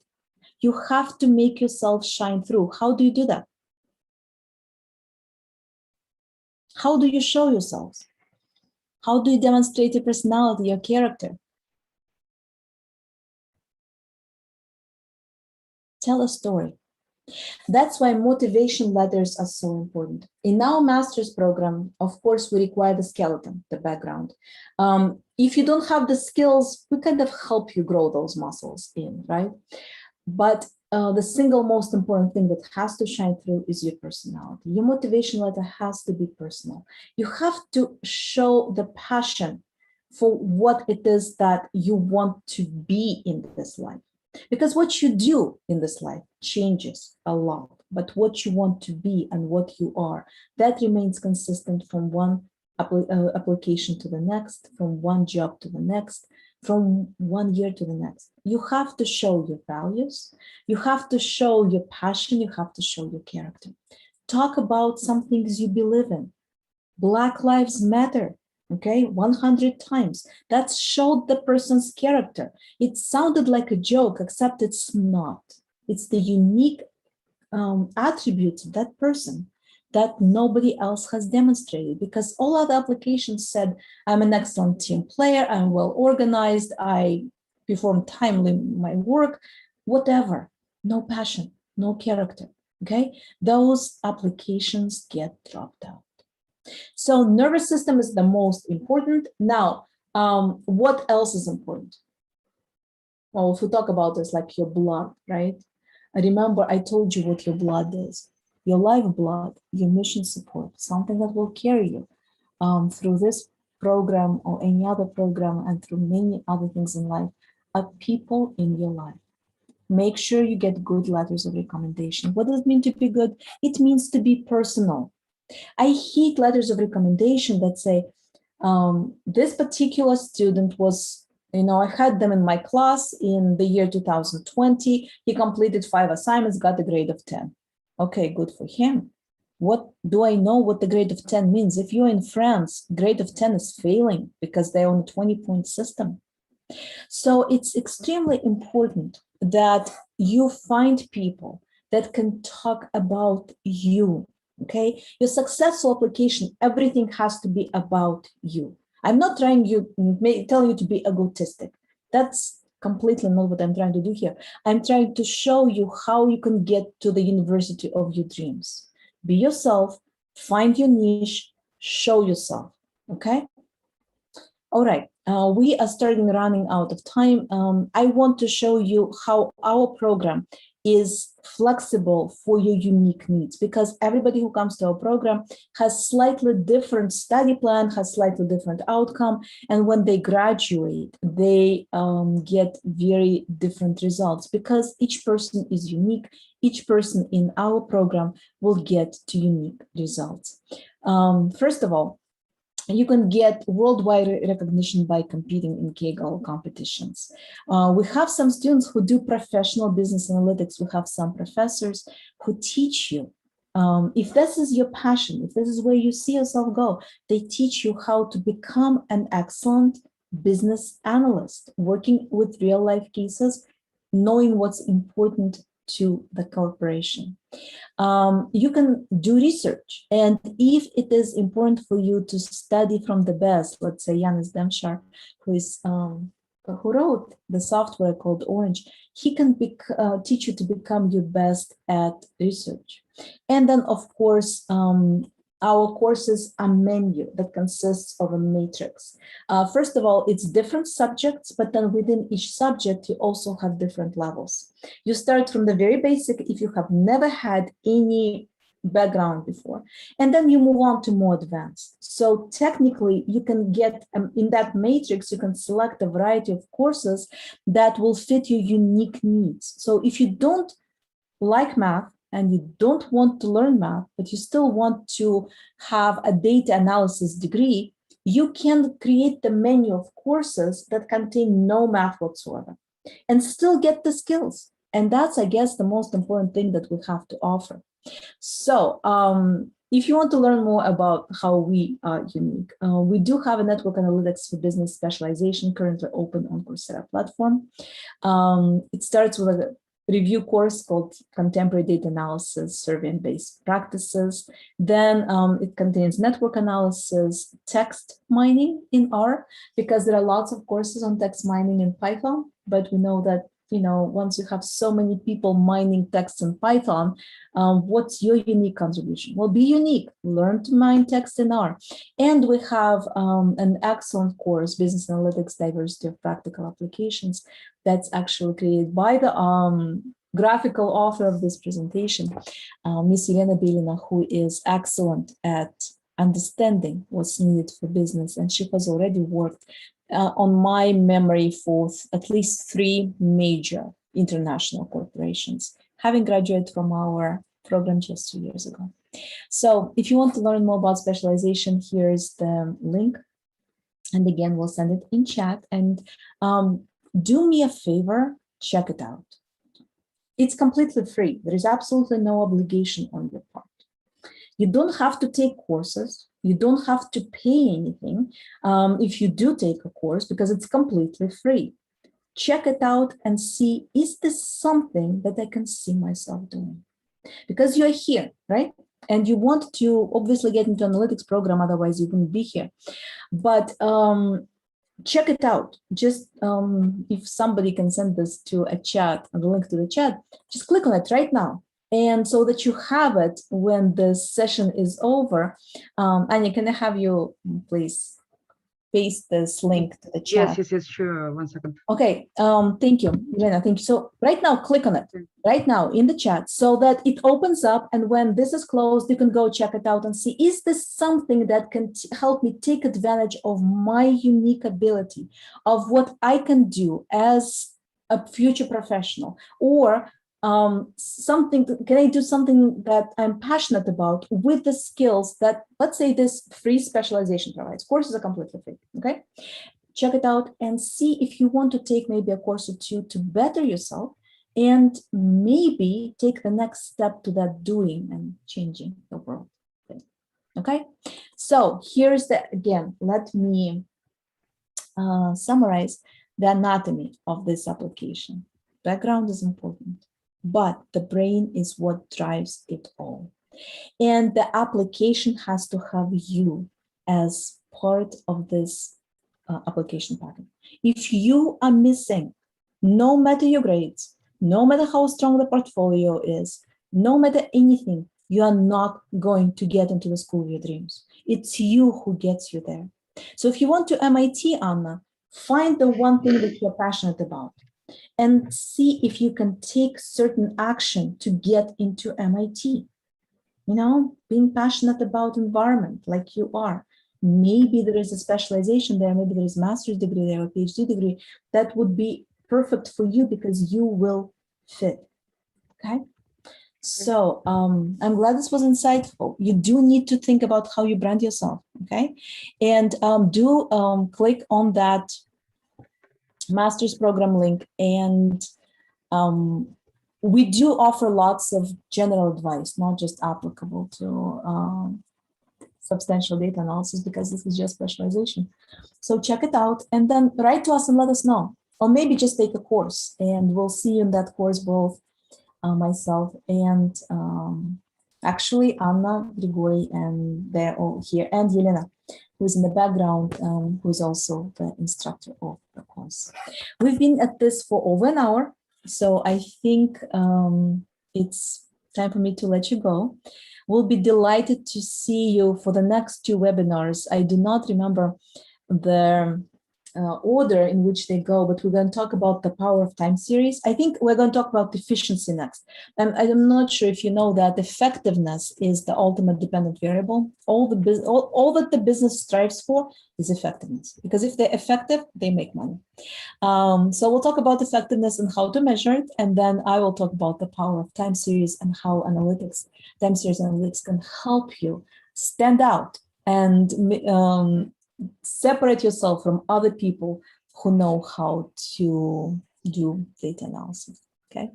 You have to make yourself shine through. How do you do that? How do you show yourselves? How do you demonstrate your personality, your character? Tell a story. That's why motivation letters are so important. In our master's program, of course, we require the skeleton, the background. If you don't have the skills, we kind of help you grow those muscles in, right? But the single most important thing that has to shine through is your personality. Your motivation letter has to be personal. You have to show the passion for what it is that you want to be in this life. Because what you do in this life changes a lot. but what you want to be and what you are. That remains consistent from one application to the next, from one job to the next, from 1 year to the next. You have to show your values, you have to show your passion, you have to show your character. Talk about some things you believe in. Black Lives Matter, okay, 100 times. That showed the person's character. It sounded like a joke, except it's not. It's the unique attributes of that person that nobody else has demonstrated, because all other applications said, I'm an excellent team player, I'm well organized, I perform timely my work, whatever. No passion, no character, okay? Those applications get dropped out. So nervous system is the most important. Now, what else is important? Well, if we talk about this, like your blood, right? Remember, I told you what your blood is. Your lifeblood, your mission support, something that will carry you through this program or any other program and through many other things in life, are people in your life. Make sure you get good letters of recommendation. What does it mean to be good? It means to be personal. I hate letters of recommendation that say, this particular student was, I had them in my class in the year 2020. He completed 5 assignments, got a grade of 10. Okay, good for him. What do I know what the grade of 10 means? If you're in France, grade of 10 is failing because they're on a 20-point system. So it's extremely important that you find people that can talk about you, okay? Your successful application, everything has to be about you. I'm not trying to tell you to be egotistic. That's completely not what I'm trying to do here. I'm trying to show you how you can get to the university of your dreams. Be yourself, find your niche, show yourself, okay? All right, we are running out of time. I want to show you how our program is flexible for your unique needs, because everybody who comes to our program has slightly different study plan, has slightly different outcome, and when they graduate, they get very different results because each person is unique. Each person in our program will get to unique results. First of all, you can get worldwide recognition by competing in Kaggle competitions. We have some students who do professional business analytics. We have some professors who teach you. If this is your passion, if this is where you see yourself go, they teach you how to become an excellent business analyst, working with real life cases, knowing what's important to the corporation. You can do research, and if it is important for you to study from the best, let's say Yanis Demshar, who wrote the software called Orange, he can teach you to become your best at research. And then, of course, our courses are menu that consists of a matrix. First of all, it's different subjects, but then within each subject, you also have different levels. You start from the very basic if you have never had any background before, and then you move on to more advanced. So technically, you can get in that matrix, you can select a variety of courses that will fit your unique needs. So if you don't like math, and you don't want to learn math, but you still want to have a data analysis degree, you can create the menu of courses that contain no math whatsoever and still get the skills. And that's, I guess, the most important thing that we have to offer. So if you want to learn more about how we are unique, we do have a network analytics for business specialization currently open on Coursera platform. It starts with a review course called Contemporary Data Analysis, Survey-Based Practices. Then it contains network analysis, text mining in R, because there are lots of courses on text mining in Python, but we know that once you have so many people mining text in Python, what's your unique contribution? Well, be unique, learn to mine text in R. And we have an excellent course, Business Analytics, Diversity of Practical Applications, that's actually created by the graphical author of this presentation, Miss Elena Belina, who is excellent at understanding what's needed for business. And she has already worked on my memory for at least 3 major international corporations, having graduated from our program just 2 years ago. So if you want to learn more about specialization, here's the link. And again, we'll send it in chat. And do me a favor, check it out. It's completely free. There is absolutely no obligation on your part. You don't have to take courses. You don't have to pay anything if you do take a course, because it's completely free. Check it out and see, is this something that I can see myself doing? Because you're here, right? And you want to obviously get into analytics program, otherwise you wouldn't be here. But check it out. Just if somebody can send this to a chat, the link to the chat, just click on it right now. And so that you have it when the session is over. Anya, can I have you please paste this link to the chat? Yes, sure. 1 second. Okay, thank you, Elena, thank you. So right now, click on it, right now in the chat, so that it opens up, and when this is closed, you can go check it out and see, is this something that can help me take advantage of my unique ability, of what I can do as a future professional, or something, can I do something that I'm passionate about with the skills that, let's say, this free specialization provides. Courses are completely free, okay? Check it out and see if you want to take maybe a course or two to better yourself, and maybe take the next step to that doing and changing the world. Okay, so here's the, again, let me summarize the anatomy of this application. Background is important, but the brain is what drives it all. And the application has to have you as part of this application pattern. If you are missing, no matter your grades, no matter how strong the portfolio is, no matter anything, you are not going to get into the school of your dreams. It's you who gets you there. So if you want to MIT, Anna, find the one thing that you're passionate about and see if you can take certain action to get into MIT. You know, being passionate about environment like you are. Maybe there is a specialization there, maybe there is a master's degree there, or a PhD degree that would be perfect for you because you will fit. Okay. So I'm glad this was insightful. You do need to think about how you brand yourself. Okay. And do click on that master's program link, and we do offer lots of general advice, not just applicable to substantial data analysis, because this is just specialization. So check it out and then write to us and let us know. Or maybe just take a course, and we'll see you in that course, both myself and actually Anna, Grigori, and they're all here, and Yelena, who's in the background, who's also the instructor of the course. We've been at this for over an hour, so I think it's time for me to let you go. We'll be delighted to see you for the next 2 webinars. I do not remember the order in which they go, but we're going to talk about the power of time series. I think we're going to talk about efficiency next. And I'm not sure if you know that effectiveness is the ultimate dependent variable. All that the business strives for is effectiveness, because if they're effective, they make money. So we'll talk about effectiveness and how to measure it. And then I will talk about the power of time series and how time series analytics can help you stand out and separate yourself from other people who know how to do data analysis. Okay,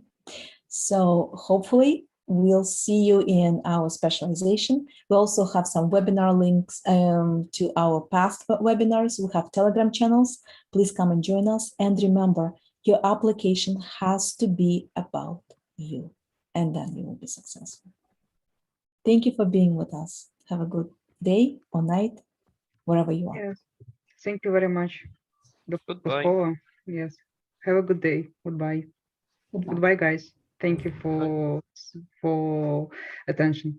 so hopefully we'll see you in our specialization. We also have some webinar links to our past webinars. We have Telegram channels. Please come and join us. And remember, your application has to be about you, and then you will be successful. Thank you for being with us. Have a good day or night, wherever you are. Yes. Thank you very much, Dr. Goodbye. Kuskova. Yes. Have a good day. Goodbye. Goodbye. Goodbye, guys. Thank you for attention.